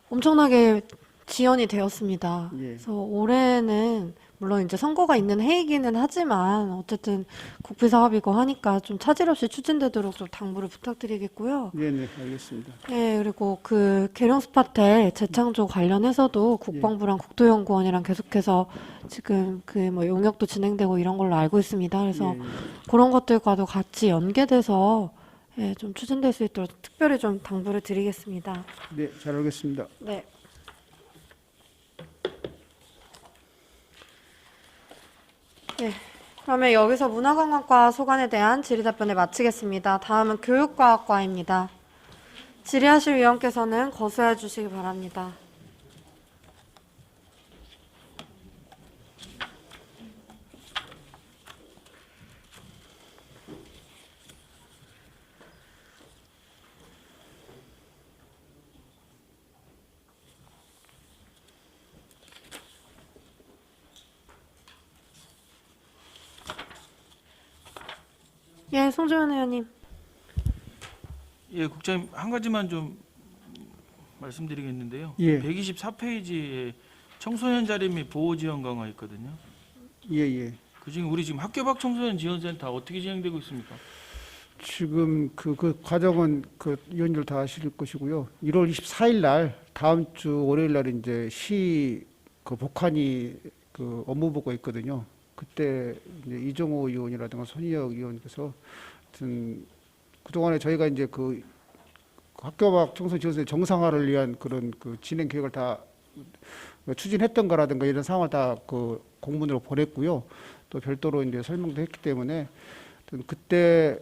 엄청나게 지연이 되었습니다. 예. 그래서 올해는 물론 이제 선거가 있는 해이기는 하지만 어쨌든 국비 사업이고 하니까 좀 차질 없이 추진되도록 좀 당부를 부탁드리겠고요. 네, 네, 알겠습니다. 네, 그리고 그 계룡 스파텔 재창조 관련해서도 국방부랑 국토연구원이랑 계속해서 지금 그 뭐 용역도 진행되고 이런 걸로 알고 있습니다. 그래서 예, 예. 그런 것들과도 같이 연계돼서 예, 좀 추진될 수 있도록 특별히 좀 당부를 드리겠습니다. 네, 잘 알겠습니다. 네. 네. 그러면 여기서 문화관광과 소관에 대한 질의 답변을 마치겠습니다. 다음은 교육과학과입니다. 질의하실 위원께서는 거수해 주시기 바랍니다. 예, 송재현 의원님. 예, 국장님 한 가지만 좀 말씀드리겠는데요. 예. 124페이지에 청소년 자립 및 보호 지원 강화 있거든요. 예, 예. 그중에 우리 지금 학교 밖 청소년 지원센터 어떻게 진행되고 있습니까? 지금 그 과정은 그 위원들 다 아실 것이고요. 1월 24일 날 다음 주 월요일 날 이제 시 그 복환이 그 업무 보고 있거든요. 그때 이제 이종호 의원이라든가 손희혁 의원께서 하여튼 그동안에 저희가 이제 그 학교막 청소년 지원센터 정상화를 위한 그런 그 진행 계획을 다 추진했던 거라든가 이런 상황을 다 그 공문으로 보냈고요. 또 별도로 이제 설명도 했기 때문에 하여튼 그때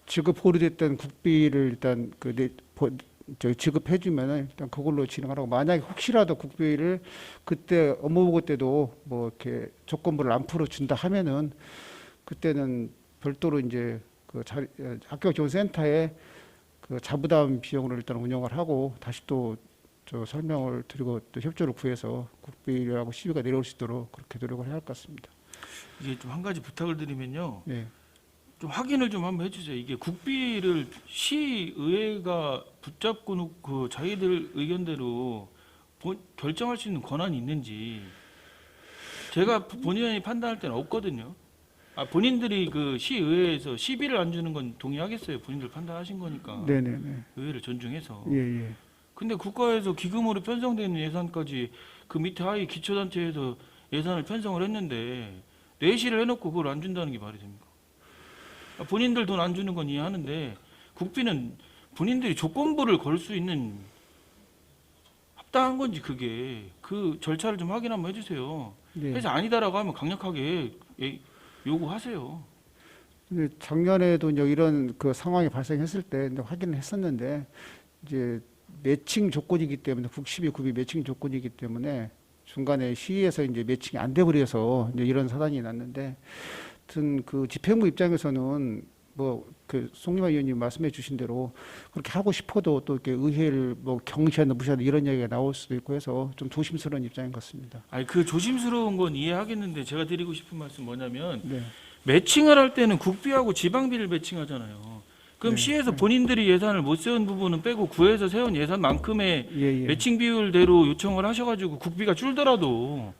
지급 보류됐던 국비를 일단 저희 지급해주면은 일단 그걸로 진행하라고. 만약에 혹시라도 국비를 그때 업무보고 때도 뭐 이렇게 조건부를 안 풀어준다 하면은 그때는 별도로 이제 그 학교 지원센터에 그 자부담 비용으로 일단 운영을 하고 다시 또 저 설명을 드리고 또 협조를 구해서 국비하고 시비가 내려올 수 있도록 그렇게 노력을 해야 할 것 같습니다. 이게 좀 한 가지 부탁을 드리면요. 예. 좀 확인을 좀 한번 해주세요. 이게 국비를 시의회가 붙잡고 놓고 자기들 의견대로 결정할 수 있는 권한이 있는지 제가 본인이 판단할 때는 없거든요. 본인들이 그 시의회에서 시비를 안 주는 건 동의하겠어요. 본인들 판단하신 거니까. 네네네. 의회를 존중해서. 예예. 근데 국가에서 기금으로 편성되어 있는 예산까지 그 밑에 하위 기초단체에서 예산을 편성을 했는데 내시를 해놓고 그걸 안 준다는 게 말이 됩니까? 본인들 돈 안 주는 건 이해하는데 국비는 본인들이 조건부를 걸 수 있는 합당한 건지 그게 그 절차를 좀 확인 한번 해주세요. 네. 해서 아니다라고 하면 강력하게 요구하세요. 근데 작년에도 이제 이런 그 상황이 발생했을 때 이제 확인을 했었는데 이제 매칭 조건이기 때문에 국시비 구비 매칭 조건이기 때문에 중간에 시에서 이제 매칭이 안 돼 버려서 이제 이런 사단이 났는데, 하여튼 그 집행부 입장에서는 뭐 그 송림아 의원님 말씀해 주신 대로 그렇게 하고 싶어도 또 이렇게 의회를 뭐 경시하는 무시하는 이런 얘기가 나올 수도 있고 해서 좀 조심스러운 입장인 것 같습니다. 아니 그 조심스러운 건 이해하겠는데 제가 드리고 싶은 말씀 뭐냐면 네. 매칭을 할 때는 국비하고 지방비를 매칭하잖아요. 그럼 네. 시에서 본인들이 예산을 못 세운 부분은 빼고 구에서 세운 예산만큼의 예, 예. 매칭 비율대로 요청을 하셔가지고 국비가 줄더라도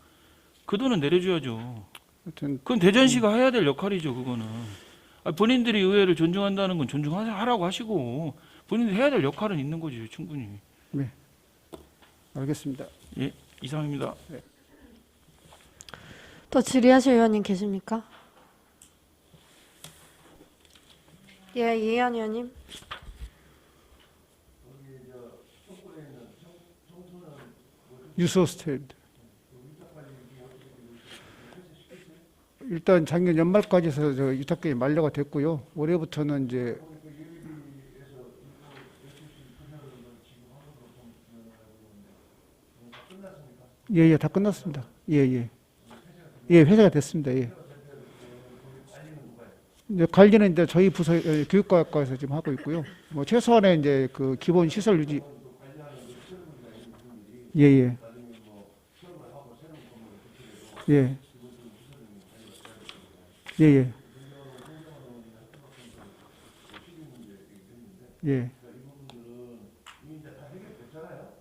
그 돈은 내려줘야죠. 하여튼 그건 대전시가 해야 될 역할이죠. 그거는 본인들이 의회를 존중한다는 건 존중하라고 하시고 본인들이 해야 될 역할은 있는 거죠. 충분히. 알겠습니다. 예, 이상입니다. 또 질의하실 의원님 계십니까? 예, 이해한 의원님. 유소스테입니다. 일단 작년 연말까지 해서 저 유탁기이 만료가 됐고요. 올해부터는 이제 예예 다 끝났습니다. 예예 예 회사가 됐습니다. 예. 이제 관리는 이제 저희 부서 교육과학과에서 지금 하고 있고요. 뭐 최소한의 이제 그 기본 시설 유지 예예 예. 예, 예. 예.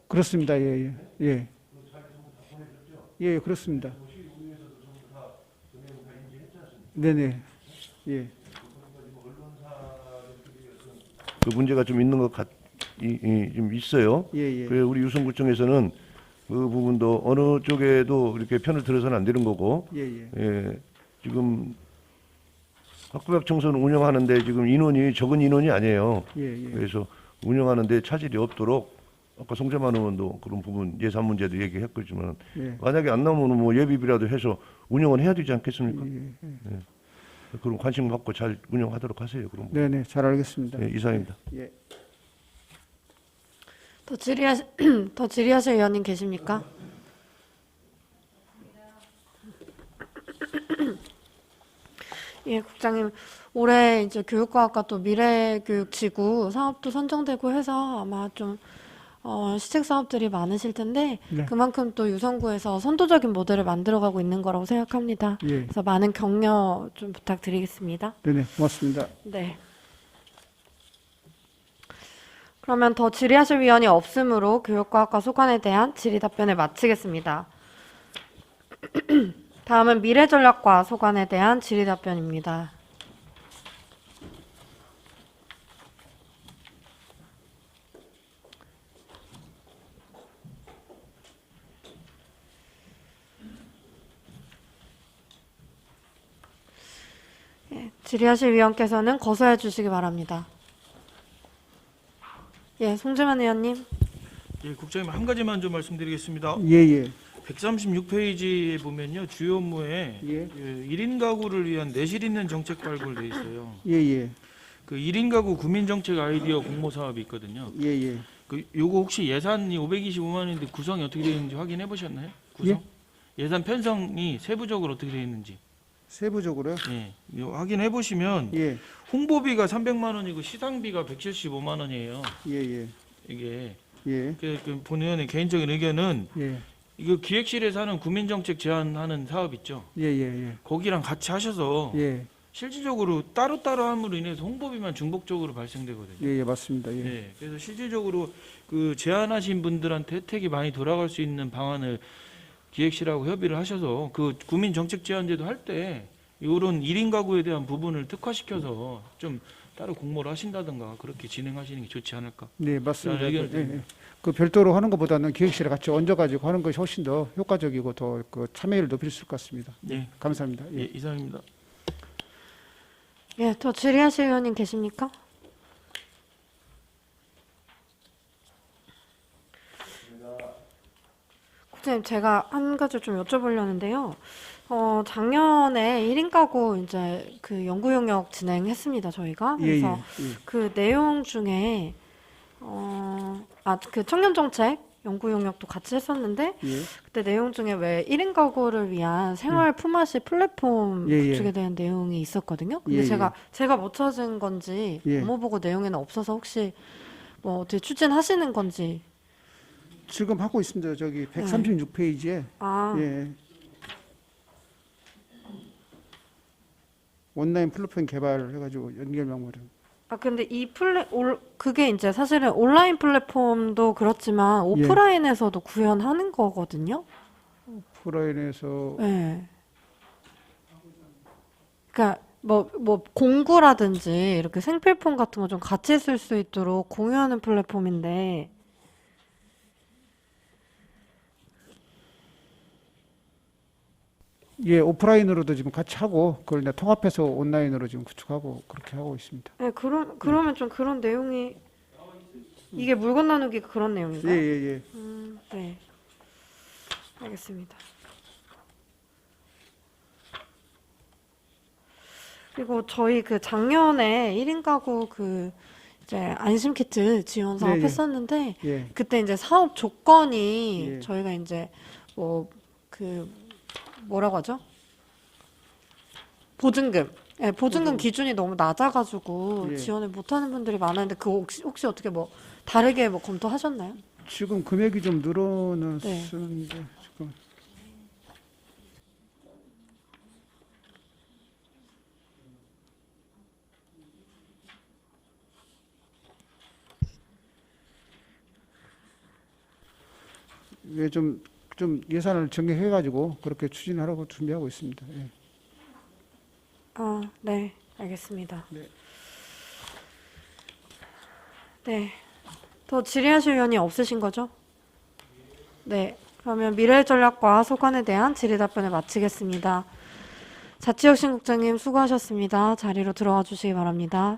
그렇습니다. 예, 예. 예. 예, 그렇습니다. 네네. 예. 그 문제가 좀 있는 것 좀 있어요. 예, 예. 그래서 우리 유성구청에서는 그 부분도 어느 쪽에도 이렇게 편을 들어서는 안 되는 거고, 예, 예. 예, 지금 학교학 청소는 운영하는데 지금 인원이 적은 인원이 아니에요. 예, 예. 그래서 운영하는데 차질이 없도록 아까 송재만 의원도 그런 부분 예산 문제도 얘기했겠지만 예. 만약에 안 나오면 뭐 예비비라도 해서 운영은 해야 되지 않겠습니까? 예. 그런 관심 받고 잘 운영하도록 하세요. 그럼 네네, 잘 알겠습니다. 예, 이상입니다. 예. 더 질의하실 의원님 계십니까? 예, 국장님. 올해 이제 교육과학과 또 미래교육지구 사업도 선정되고 해서 아마 좀 시책 사업들이 많으실 텐데 네. 그만큼 또 유성구에서 선도적인 모델을 만들어가고 있는 거라고 생각합니다. 예. 그래서 많은 격려 좀 부탁드리겠습니다. 네네, 고맙습니다. 네. 그러면 더 질의하실 위원이 없으므로 교육과학과 소관에 대한 질의 답변을 마치겠습니다. 다음은 미래전략과 소관에 대한 질의 답변입니다. 질의하실 위원께서는 거소해 주시기 바랍니다. 예, 송재만 의원님. 예, 국장님 한 가지만 좀 말씀드리겠습니다. 예예. 136페이지에 보면요. 주요 업무에 예. 1인 가구를 위한 내실 있는 정책 발굴돼 있어요. 예예. 그 1인 가구 구민 정책 아이디어 공모 사업이 있거든요. 예예. 그 요거 혹시 예산이 525만 원인데 구성이 어떻게 되어 있는지 확인해 보셨나요? 구성? 예산 편성이 세부적으로 어떻게 되어 있는지. 세부적으로요? 예. 이거 확인해 보시면 예. 홍보비가 300만 원이고 시상비가 175만 원이에요. 예예. 이게 예. 그 본 의원의 개인적인 의견은 예. 이거 기획실에서 하는 구민정책 제안하는 사업 있죠. 예예예. 거기랑 같이 하셔서 예. 실질적으로 따로따로 함으로 인해서 홍보비만 중복적으로 발생되거든요. 예예 맞습니다. 예. 예. 그래서 실질적으로 그 제안하신 분들한테 혜택이 많이 돌아갈 수 있는 방안을 기획실하고 협의를 하셔서 그 구민정책 제안제도 할 때 이런 1인 가구에 대한 부분을 특화시켜서 좀 따로 공모를 하신다든가 그렇게 진행하시는 게 좋지 않을까. 네 맞습니다. 의견을 예, 드립니다. 예. 그 별도로 하는 것보다는 기획실에 같이 얹어가지고 하는 것이 훨씬 더 효과적이고 더 그 참여율을 높일 수 있을 것 같습니다. 예. 감사합니다. 예, 이상입니다. 예, 더 질의하실 의원님 계십니까? 국장님, 제가 한 가지 좀 여쭤보려는데요. 작년에 1인 가구 이제 그 연구 용역 진행했습니다, 저희가. 그래서 그 내용 중에 그 청년 정책 연구 용역도 같이 했었는데 예. 그때 내용 중에 왜 1인 가구를 위한 생활 품앗이 플랫폼 예, 예. 구축에 대한 내용이 있었거든요. 근데 예, 제가 못 찾은 건지 예. 업무보고 내용에는 없어서 혹시 뭐 어떻게 추진하시는 건지. 지금 하고 있습니다. 저기 136페이지에 아, 예. 온라인 플랫폼 개발을 해가지고 연결 방법을 근데 그게 이제 사실은 온라인 플랫폼도 그렇지만 오프라인에서도 구현하는 거거든요. 오프라인에서 네. 그러니까 뭐 공구라든지 이렇게 생필품 같은 거 좀 같이 쓸 수 있도록 공유하는 플랫폼인데 예 오프라인으로도 지금 같이 하고 그걸 이제 통합해서 온라인으로 지금 구축하고 그렇게 하고 있습니다. 네, 그러면 좀 그런 내용이 이게 물건 나누기 그런 내용인가요? 예예예. 네. 알겠습니다. 그리고 저희 그 작년에 1인 가구 그 이제 안심 키트 지원 사업 예, 예. 했었는데 예. 그때 이제 사업 조건이 예. 저희가 이제 뭐라고 하죠? 보증금. 예, 보증금 기준이 너무 낮아가지고 예. 지원을 못하는 분들이 많았는데 그거 혹시 어떻게 뭐 다르게 뭐 검토하셨나요? 지금 금액이 좀 늘어는 네. 쓰는데 지금 좀 예산을 정해가지고 그렇게 추진하라고 준비하고 있습니다. 예. 네, 알겠습니다. 네. 네. 더 질의하실 의원이 없으신 거죠? 네. 그러면 미래전략과 소관에 대한 질의 답변을 마치겠습니다. 자치혁신국장님 수고하셨습니다. 자리로 들어와 주시기 바랍니다.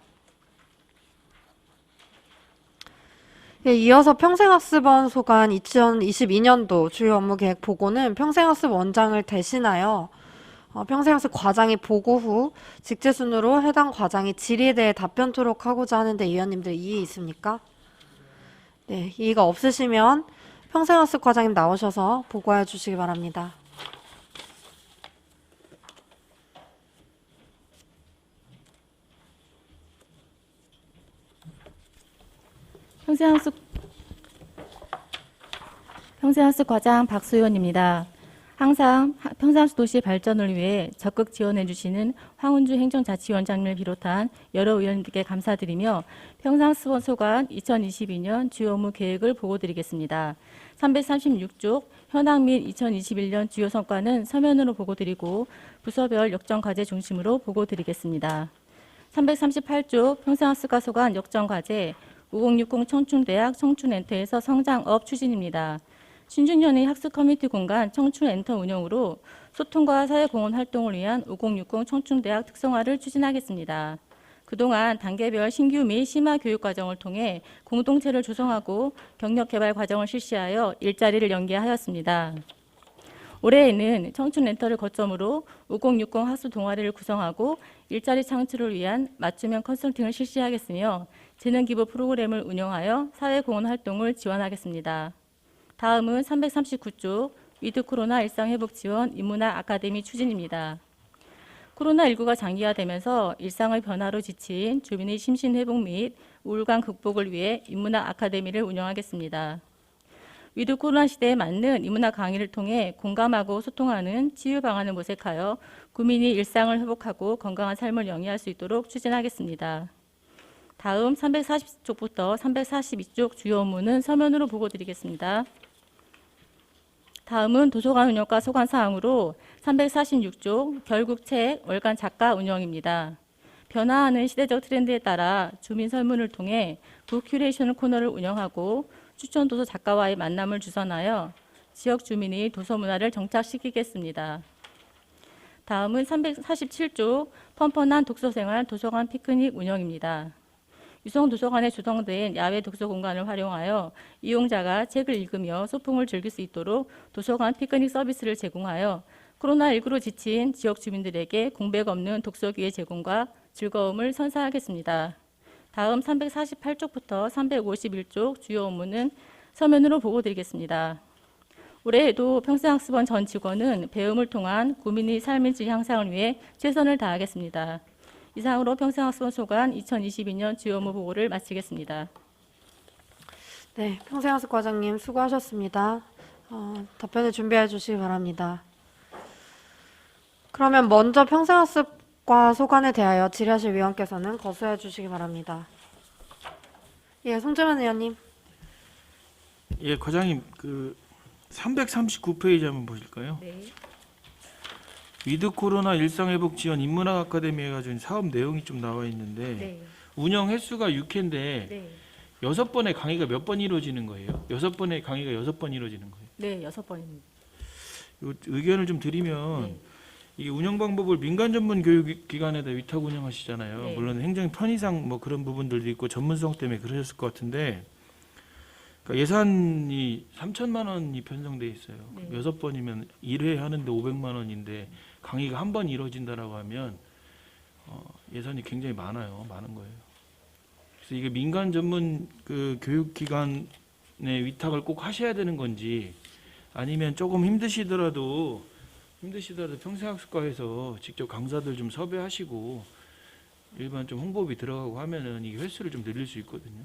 예, 이어서 평생학습원 소관 2022년도 주요 업무 계획 보고는 평생학습 원장을 대신하여 평생학습 과장이 보고 후 직제순으로 해당 과장이 질의에 대해 답변토록 하고자 하는데 의원님들 이의 있습니까? 네, 이의가 없으시면 평생학습 과장님 나오셔서 보고해 주시기 바랍니다. 평생학습 과장 박수연입니다. 항상 평생학습 도시 발전을 위해 적극 지원해 주시는 황운주 행정자치위원장님을 비롯한 여러 의원님께 감사드리며 평생학습원 소관 2022년 주요 업무 계획을 보고드리겠습니다. 336쪽 현황 및 2021년 주요 성과는 서면으로 보고드리고 부서별 역정 과제 중심으로 보고드리겠습니다. 338쪽 평생학습과 소관 역정 과제 5060 청춘대학 청춘엔터에서 성장업 추진입니다. 신중년의 학습 커뮤니티 공간 청춘 엔터 운영으로 소통과 사회공헌 활동을 위한 5060 청춘대학 특성화를 추진하겠습니다. 그동안 단계별 신규 및 심화 교육 과정을 통해 공동체를 조성하고 경력 개발 과정을 실시하여 일자리를 연계하였습니다. 올해에는 청춘 렌터를 거점으로 5060 학습 동아리를 구성하고 일자리 창출을 위한 맞춤형 컨설팅을 실시하겠으며 재능 기부 프로그램을 운영하여 사회공헌 활동을 지원하겠습니다. 다음은 339쪽 위드 코로나 일상회복 지원 인문학 아카데미 추진입니다. 코로나19가 장기화되면서 일상의 변화로 지친 주민의 심신 회복 및 우울감 극복을 위해 인문학 아카데미를 운영하겠습니다. 위드 코로나 시대에 맞는 인문학 강의를 통해 공감하고 소통하는 치유 방안을 모색하여 구민이 일상을 회복하고 건강한 삶을 영위할 수 있도록 추진하겠습니다. 다음 340쪽부터 342쪽 주요 업무는 서면으로 보고드리겠습니다. 다음은 도서관 운영과 소관 사항으로 346쪽 결국 책 월간 작가 운영입니다. 변화하는 시대적 트렌드에 따라 주민 설문을 통해 북 큐레이션 코너를 운영하고 추천 도서 작가와의 만남을 주선하여 지역 주민이 도서 문화를 정착시키겠습니다. 다음은 347쪽 펀펀한 독서생활 도서관 피크닉 운영입니다. 유성 도서관에 조성된 야외 독서 공간을 활용하여 이용자가 책을 읽으며 소풍을 즐길 수 있도록 도서관 피크닉 서비스를 제공하여 코로나19로 지친 지역 주민들에게 공백 없는 독서 기회 제공과 즐거움을 선사하겠습니다. 다음 348쪽부터 351쪽 주요 업무는 서면으로 보고드리겠습니다. 올해에도 평생학습원 전 직원은 배움을 통한 구민의 삶의 질 향상을 위해 최선을 다하겠습니다. 이상으로 평생학습원 소관 2022년 주요 업무 보고를 마치겠습니다. 네, 평생학습 과장님 수고하셨습니다. 답변을 준비해 주시기 바랍니다. 그러면 먼저 평생학습과 소관에 대하여 질의하실 위원께서는 거수해 주시기 바랍니다. 예, 송재만 의원님. 예, 과장님 그 339페이지 한번 보실까요? 네. 위드 코로나 일상회복 지원 인문학 아카데미 해가지고 사업 내용이 좀 나와 있는데 네. 운영 횟수가 6회인데 네. 6번의 강의가 몇 번 이루어지는 거예요? 6번의 강의가 6번 이루어지는 거예요? 네, 6번입니다. 요 의견을 좀 드리면 네. 이 운영 방법을 민간 전문 교육 기관에다 위탁 운영하시잖아요. 네. 물론 행정 편의상 뭐 그런 부분들도 있고 전문성 때문에 그러셨을 것 같은데 그러니까 예산이 3천만 원이 편성돼 있어요. 네. 6번이면 1회 하는데 500만 원인데 강의가 한 번 이루어진다라고 하면 예산이 굉장히 많아요. 많은 거예요. 그래서 이게 민간 전문 그 교육기관에 위탁을 꼭 하셔야 되는 건지 아니면 조금 힘드시더라도 평생학습과에서 직접 강사들 좀 섭외하시고 일반 좀 홍보비 들어가고 하면은 이 횟수를 좀 늘릴 수 있거든요.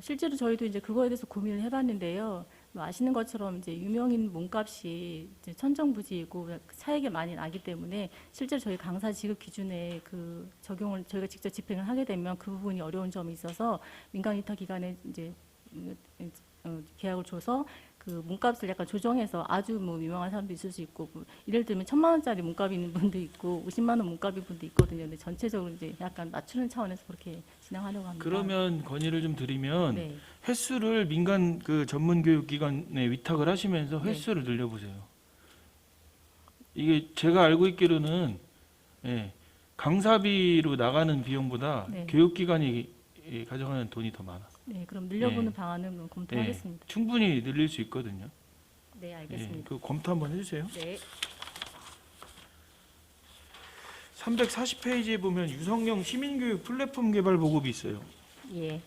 실제로 저희도 이제 그거에 대해서 고민을 해봤는데요. 뭐 아시는 것처럼 이제 유명인 몸값이 이제 천정부지이고 차이가 많이 나기 때문에 실제로 저희 강사 지급 기준에 그 적용을 저희가 직접 집행을 하게 되면 그 부분이 어려운 점이 있어서 민간 위탁 기관에 이제 계약을 줘서 그 몸값을 약간 조정해서 아주 뭐 유명한 사람도 있을 수 있고 뭐 예를 들면 1,000만 원짜리 몸값이 있는 분도 있고 50만 원 몸값인 분도 있거든요. 근데 전체적으로 이제 약간 맞추는 차원에서 그렇게 진행하려고 합니다. 그러면 건의를 좀 드리면 네. 횟수를 민간 그 전문 교육 기관에 위탁을 하시면서 네. 횟수를 늘려보세요. 이게 제가 알고 있기로는 강사비로 나가는 비용보다 네. 교육기관이 가져가는 돈이 더 많아. 네, 그럼 늘려보는 네. 방안은 검토하겠습니다. 충분히 늘릴 수 있거든요. 네, 알겠습니다. 그 검토 한번 해주세요. 네. 340페이지에 보면 유성형 시민교육 플랫폼 개발 보급이 있어요. 예.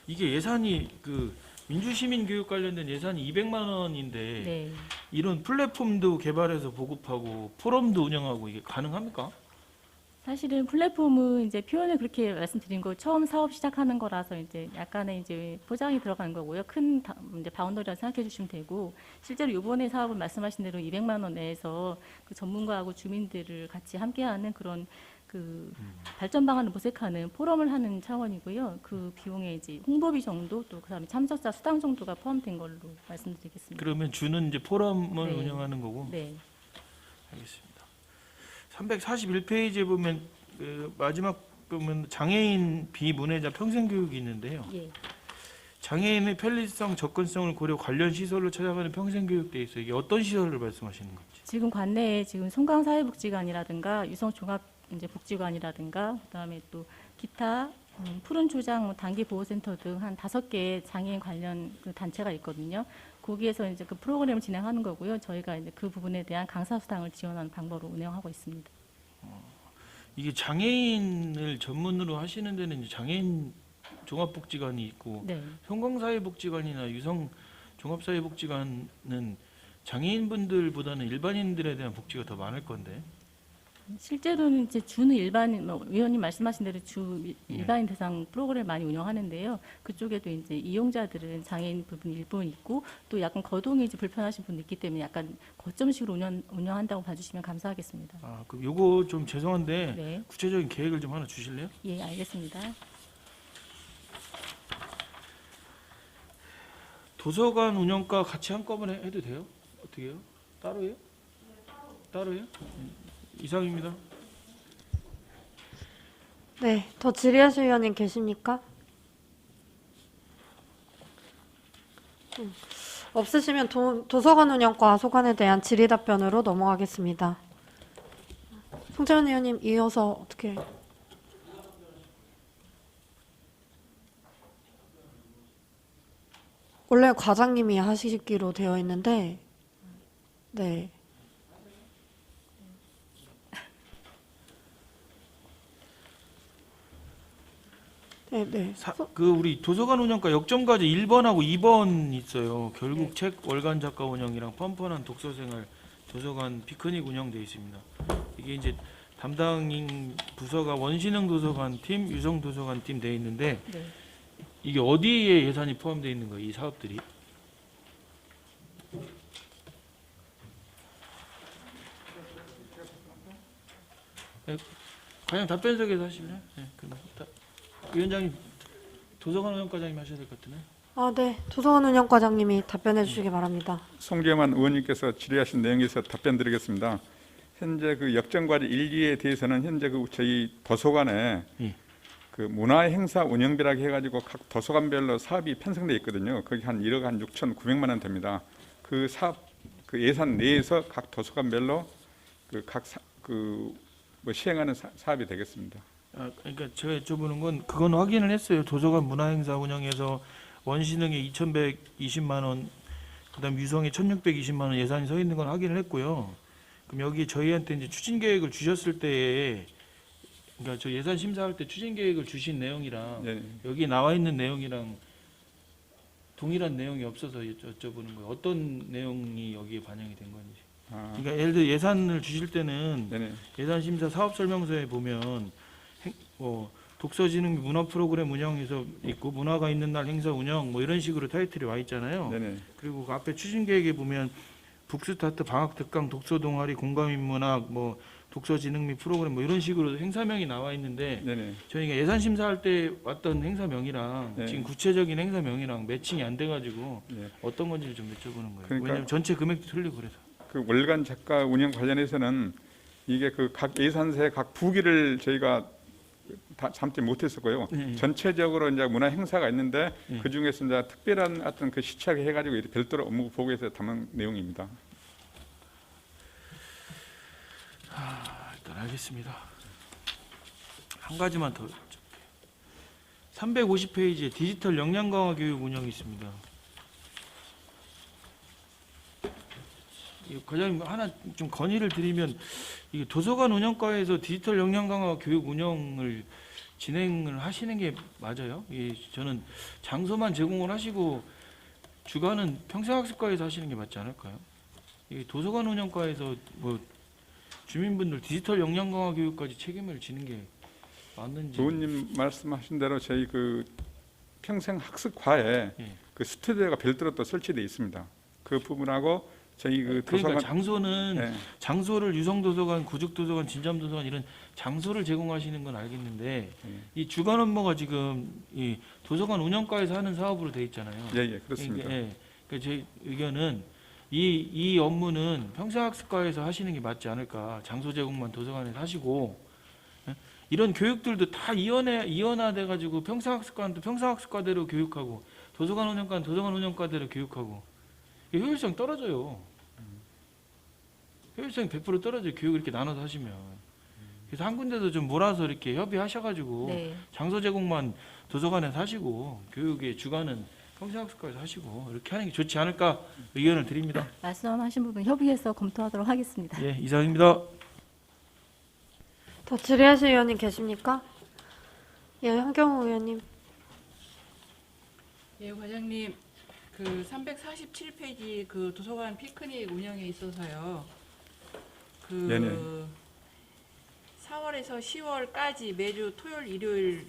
이게 예산이 그 민주시민교육 관련된 예산이 200만 원인데 네. 이런 플랫폼도 개발해서 보급하고 포럼도 운영하고 이게 가능합니까? 사실은 플랫폼은 이제 표현을 그렇게 말씀드린 거 처음 사업 시작하는 거라서 이제 약간의 이제 포장이 들어간 거고요. 큰 이제 바운더리라고 생각해 주시면 되고 실제로 이번에 사업을 말씀하신 대로 200만 원 내에서 그 전문가하고 주민들을 같이 함께하는 그런 그 발전 방안을 모색하는 포럼을 하는 차원이고요. 그 비용에 이제 홍보비 정도 또 그다음에 참석자 수당 정도가 포함된 걸로 말씀드리겠습니다. 그러면 주는 이제 포럼을 네. 운영하는 거고. 네. 알겠습니다. 341페이지에 보면 그 마지막 보면 장애인 비문해자 평생교육이 있는데요. 예. 장애인의 편리성, 접근성을 고려 관련 시설로 찾아가는 평생교육돼 있어요. 이게 어떤 시설을 말씀하시는 건지? 지금 관내에 지금 송강사회복지관이라든가 유성종합 이제 복지관이라든가 그다음에 또 기타 푸른 초장, 단기 보호센터 등 한 5개의 장애인 관련 그 단체가 있거든요. 거기에서 이제 그 프로그램을 진행하는 거고요. 저희가 이제 그 부분에 대한 강사 수당을 지원하는 방법으로 운영하고 있습니다. 이게 장애인을 전문으로 하시는 데는 이제 장애인 종합복지관이 있고 네. 송강사회복지관이나 유성 종합사회복지관은 장애인분들보다는 일반인들에 대한 복지가 더 많을 건데. 실제로는 이제 주는 일반인, 위원님 말씀하신 대로 일반인 대상 프로그램을 많이 운영하는데요. 그쪽에도 이제 이용자들은 장애인 부분이 일부분 있고 또 약간 거동이 이제 불편하신 분도 있기 때문에 약간 거점식으로 운영한다고 봐주시면 감사하겠습니다. 아, 그럼 요거 좀 죄송한데 네, 구체적인 계획을 좀 하나 주실래요? 예, 알겠습니다. 도서관 운영과 같이 한꺼번에 해도 돼요? 어떻게 해요? 따로 해요? 따로 해요? 이상입니다. 네, 더 질의하실 위원님 계십니까? 없으시면 도서관 운영과 소관에 대한 질의 답변으로 넘어가겠습니다. 송재원 의원님 이어서 어떻게? 원래 과장님이 하시기로 되어 있는데, 네. 네. 그 우리 도서관 운영과 역점과제 1번하고 2번 있어요. 결국 책 월간 작가 운영이랑 펀펀한 독서생활 도서관 피크닉 운영돼 있습니다. 이게 이제 담당인 부서가 원신흥 도서관 팀, 유성 도서관 팀 돼 있는데 네. 이게 어디에 예산이 포함되어 있는 거예요? 이 사업들이? 네, 과장 답변석에서 하실래요? 네, 그럼 위원장님 도서관 운영과장님 하셔야 될 것 같으네. 아, 네. 도서관 운영과장님이 답변해 주시기 바랍니다. 송재만 의원님께서 질의하신 내용에서 답변드리겠습니다. 현재 그 역정과제 1, 2에 대해서는 현재 그 저희 도서관에 예. 그 문화행사 운영비라고 해가지고 각 도서관별로 사업이 편성돼 있거든요. 거기 한 1억 한 6,900만 원 됩니다. 그 사업 그 예산 내에서 각 도서관별로 뭐 시행하는 사업이 되겠습니다. 아, 그러니까 제가 여쭤보는 건 그건 확인을 했어요. 도서관 문화행사 운영에서 원신흥에 2,120만 원, 그다음 유성에 1,620만 원 예산이 서 있는 건 확인을 했고요. 그럼 여기 저희한테 이제 추진 계획을 주셨을 때에, 그러니까 저 예산 심사할 때 추진 계획을 주신 내용이랑 예. 여기 나와 있는 내용이랑 동일한 내용이 없어서 여쭤보는 거예요. 어떤 내용이 여기에 반영이 된 건지. 아, 그러니까 예를 들어 예산을 주실 때는 네네. 예산 심사 사업 설명서에 보면 독서진흥 문화 프로그램 운영에서 있고 문화가 있는 날 행사 운영 뭐 이런 식으로 타이틀이 와 있잖아요. 네네. 그리고 그 앞에 추진 계획에 보면 북스타트 방학 특강 독서 동아리 공감 인문학 뭐 독서 진흥 및 프로그램 뭐 이런 식으로 행사명이 나와 있는데 네네. 저희가 예산 심사할 때 왔던 행사명이랑 네. 지금 구체적인 행사명이랑 매칭이 안 돼가지고 네. 어떤 건지를 좀 여쭤보는 거예요. 그러니까 왜냐하면 전체 금액도 틀리고 그래서. 그 월간 작가 운영 관련해서는 이게 그 각 예산세 각 부기를 저희가 다 참지 못했었고요. 네. 전체적으로 이제 문화 행사가 있는데 네. 그 중에서 이제 특별한 어떤 그 시착을 해가지고 이렇게 별도로 업무 보고에서 담은 내용입니다. 일단 알겠습니다. 한 가지만 더 여쭤볼게요. 350페이지에 디지털 역량 강화 교육 운영이 있습니다. 과장님 하나 좀 건의를 드리면 이게 도서관 운영과에서 디지털 역량 강화 교육 운영을 진행을 하시는 게 맞아요? 저는 장소만 제공을 하시고 주관은 평생학습과에서 하시는 게 맞지 않을까요? 이게 도서관 운영과에서 뭐 주민분들 디지털 역량 강화 교육까지 책임을 지는 게 맞는지. 의원님 말씀하신 대로 저희 그 평생학습과에 예. 그 스튜디오가 별도로 또 설치되어 있습니다. 그 부분하고 저희 그 그러니까 도서관 장소는 네. 장소를 유성도서관, 구죽도서관, 진점도서관 이런 장소를 제공하시는 건 알겠는데 이 주관 업무가 지금 이 도서관 운영과에서 하는 사업으로 돼 있잖아요. 예, 그렇습니다. 그러니까 제 의견은 이 업무는 평생학습과에서 하시는 게 맞지 않을까. 장소 제공만 도서관에서 하시고 이런 교육들도 다 이원화돼 가지고 평생학습과는 또 평생학습과대로 교육하고 도서관 운영과는 도서관 운영과대로 교육하고 이 효율성 떨어져요. 효율성이 100% 떨어져요. 교육을 이렇게 나눠서 하시면. 그래서 한 군데도 좀 몰아서 이렇게 협의하셔가지고 네. 장소 제공만 도서관에서 하시고 교육의 주관은 평생학습관에서 하시고 이렇게 하는 게 좋지 않을까 의견을 드립니다. 말씀하신 부분 협의해서 검토하도록 하겠습니다. 예, 이상입니다. 더 질의하실 의원님 계십니까? 예, 한경호 의원님. 예, 과장님, 그 347페이지 그 도서관 피크닉 운영에 있어서요. 그 네네. 4월에서 10월까지 매주 토요일, 일요일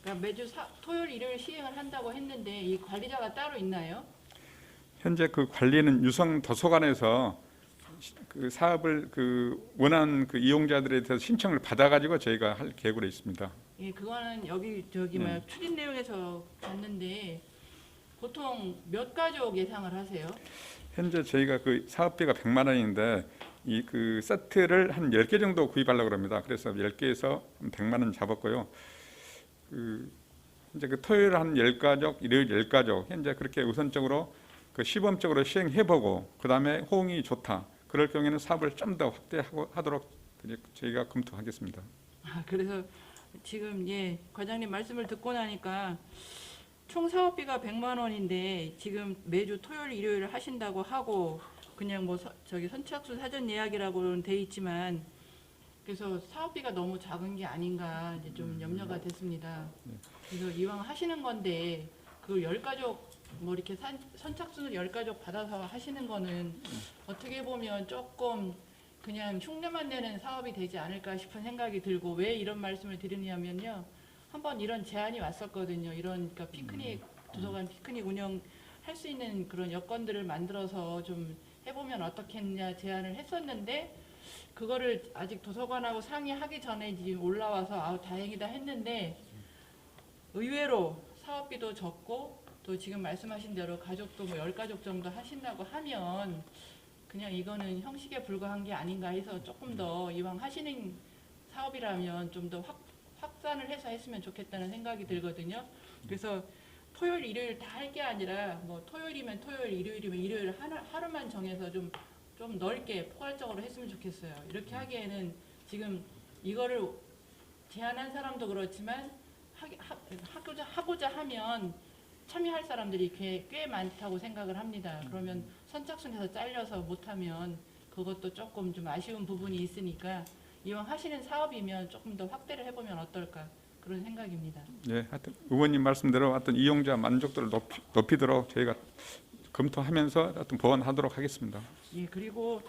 그러니까 매주 토요일, 일요일 시행을 한다고 했는데 이 관리자가 따로 있나요? 현재 그 관리는 유성 도서관에서 그 사업을 그 원하는 그 이용자들에 대해서 신청을 받아가지고 저희가 할 계획으로 있습니다. 예, 그거는 여기 저기 네. 뭐야 추진 내용에서 봤는데 보통 몇 가족 예상을 하세요? 현재 저희가 그 사업비가 100만 원인데 이 그 세트를 한 10개 정도 구입하려고 합니다. 그래서 10개에서 100만 원 잡았고요. 그 이제 그 토요일 한 10가족, 일요일 10가족 현재 그렇게 우선적으로 그 시범적으로 시행해보고 그다음에 호응이 좋다. 그럴 경우에는 사업을 좀 더 확대하도록 저희가 검토하겠습니다. 아, 그래서 지금 예 과장님 말씀을 듣고 나니까 총 사업비가 100만 원인데 지금 매주 토요일 일요일 하신다고 하고 그냥 뭐 저기 선착순 사전 예약이라고는 돼 있지만 그래서 사업비가 너무 작은 게 아닌가 이제 좀 염려가 됐습니다. 그래서 이왕 하시는 건데 그 10가족 뭐 이렇게 선착순을 10가족 받아서 하시는 거는 어떻게 보면 조금 그냥 흉내만 내는 사업이 되지 않을까 싶은 생각이 들고 왜 이런 말씀을 드리냐면요. 한번 이런 제안이 왔었거든요. 이런 그러니까 피크닉 도서관 피크닉 운영 할 수 있는 그런 여건들을 만들어서 좀 해보면 어떻겠냐 제안을 했었는데 그거를 아직 도서관하고 상의하기 전에 지금 올라와서 아우 다행이다 했는데 의외로 사업비도 적고 또 지금 말씀하신 대로 가족도 뭐 10가족 정도 하신다고 하면 그냥 이거는 형식에 불과한 게 아닌가 해서 조금 더 이왕 하시는 사업이라면 좀 더 확산을 해서 했으면 좋겠다는 생각이 들거든요. 그래서 토요일, 일요일 다 할 게 아니라 뭐 토요일이면 토요일, 일요일이면 일요일 하루만 정해서 좀 넓게 포괄적으로 했으면 좋겠어요. 이렇게 하기에는 지금 이거를 제안한 사람도 그렇지만 하고자 하면 참여할 사람들이 꽤 많다고 생각을 합니다. 그러면 선착순에서 잘려서 못하면 그것도 조금 좀 아쉬운 부분이 있으니까 이왕 하시는 사업이면 조금 더 확대를 해보면 어떨까 그런 생각입니다. 예, 하여튼 의원님 말씀대로 하여튼 이용자 만족도를 높이도록 저희가 검토하면서 하여튼 보완하도록 하겠습니다. 예, 그리고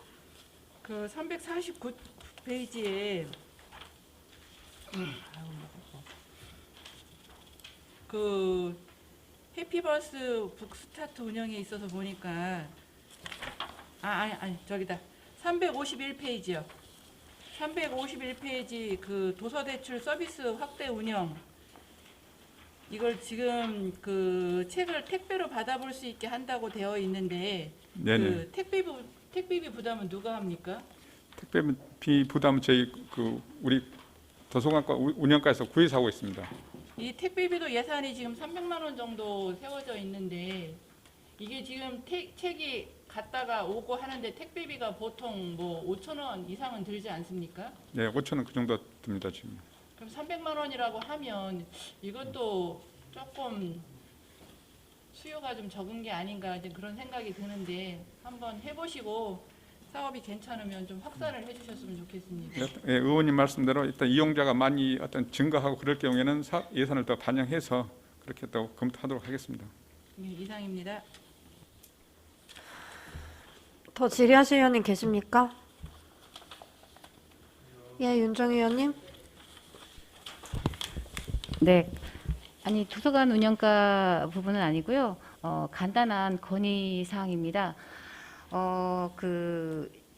그 349페이지에 그 해피버스 북스타트 운영에 있어서 보니까 아니 저기다 351페이지요. 351페이지 그 도서대출 서비스 확대 운영 이걸 지금 그 책을 택배로 받아볼 수 있게 한다고 되어 있는데 네네. 그 택배비 부담은 누가 합니까? 택배비 부담은 저희 그 우리 도서관과 운영과에서 구해서 하고 있습니다. 이 택배비도 예산이 지금 300만 원 정도 세워져 있는데 이게 지금 책이 갔다가 오고 하는데 택배비가 보통 뭐 5천 원 이상은 들지 않습니까? 네, 5천 원 그 정도 듭니다 지금. 그럼 300만 원이라고 하면 이것도 조금 수요가 좀 적은 게 아닌가 이제 그런 생각이 드는데 한번 해보시고 사업이 괜찮으면 좀 확산을 해주셨으면 좋겠습니다. 예, 의원님 말씀대로 일단 이용자가 많이 어떤 증가하고 그럴 경우에는 예산을 더 반영해서 그렇게 또 검토하도록 하겠습니다. 네, 이상입니다. 더 질의하실 의원님 계십니까? 예, 윤정 의원님. 네. 아니 도서관 운영가 부분은 아니고요. 간단한 건의 사항입니다.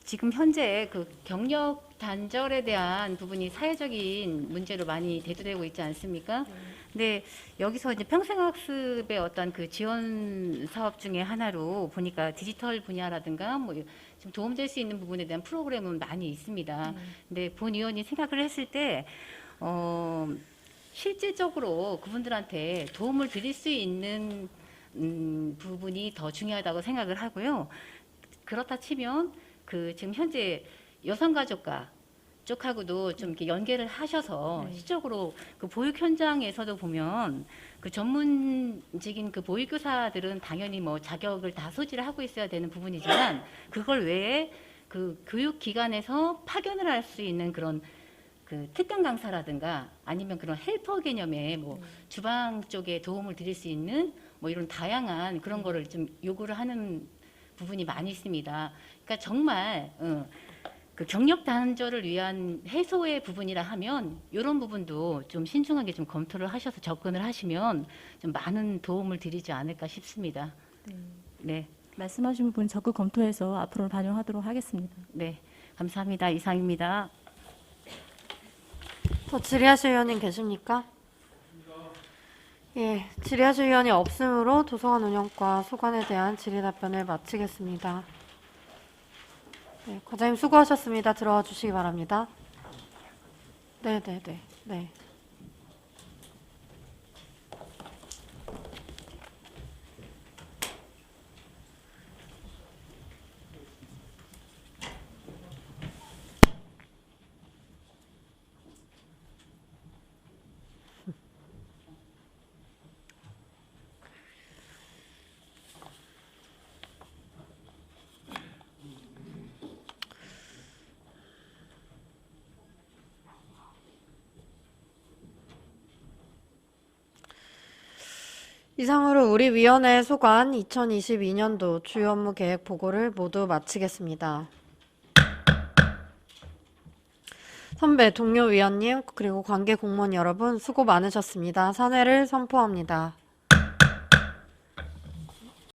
지금 현재 그 경력 단절에 대한 부분이 사회적인 문제로 많이 대두되고 있지 않습니까? 근데 여기서 이제 평생학습의 어떤 그 지원 사업 중에 하나로 보니까 디지털 분야라든가 뭐 좀 도움될 수 있는 부분에 대한 프로그램은 많이 있습니다. 근데 본 의원이 생각을 했을 때 실질적으로 그분들한테 도움을 드릴 수 있는 부분이 더 중요하다고 생각을 하고요. 그렇다 치면 그 지금 현재 여성가족과 쪽하고도 좀 이렇게 연계를 하셔서 실적으로 그 보육 현장에서도 보면 그 전문직인 그 보육교사들은 당연히 뭐 자격을 다 소지를 하고 있어야 되는 부분이지만 그걸 외에 그 교육기관에서 파견을 할 수 있는 그런 그 특강 강사라든가 아니면 그런 헬퍼 개념의 뭐 주방 쪽에 도움을 드릴 수 있는 뭐 이런 다양한 그런 거를 좀 요구를 하는 부분이 많이 있습니다. 그러니까 정말 그 경력 단절을 위한 해소의 부분이라 하면 이런 부분도 좀 신중하게 좀 검토를 하셔서 접근을 하시면 좀 많은 도움을 드리지 않을까 싶습니다. 네, 말씀하신 부분 적극 검토해서 앞으로 반영하도록 하겠습니다. 네, 감사합니다. 이상입니다. 더 질의하실 의원님 계십니까? 예, 질의하실 의원이 없으므로 도서관 운영과 소관에 대한 질의 답변을 마치겠습니다. 네, 과장님 수고하셨습니다. 들어와 주시기 바랍니다. 네. 이상으로 우리 위원회 소관 2022년도 주요 업무 계획 보고를 모두 마치겠습니다. 선배, 동료 위원님, 그리고 관계 공무원 여러분 수고 많으셨습니다. 사퇴를 선포합니다.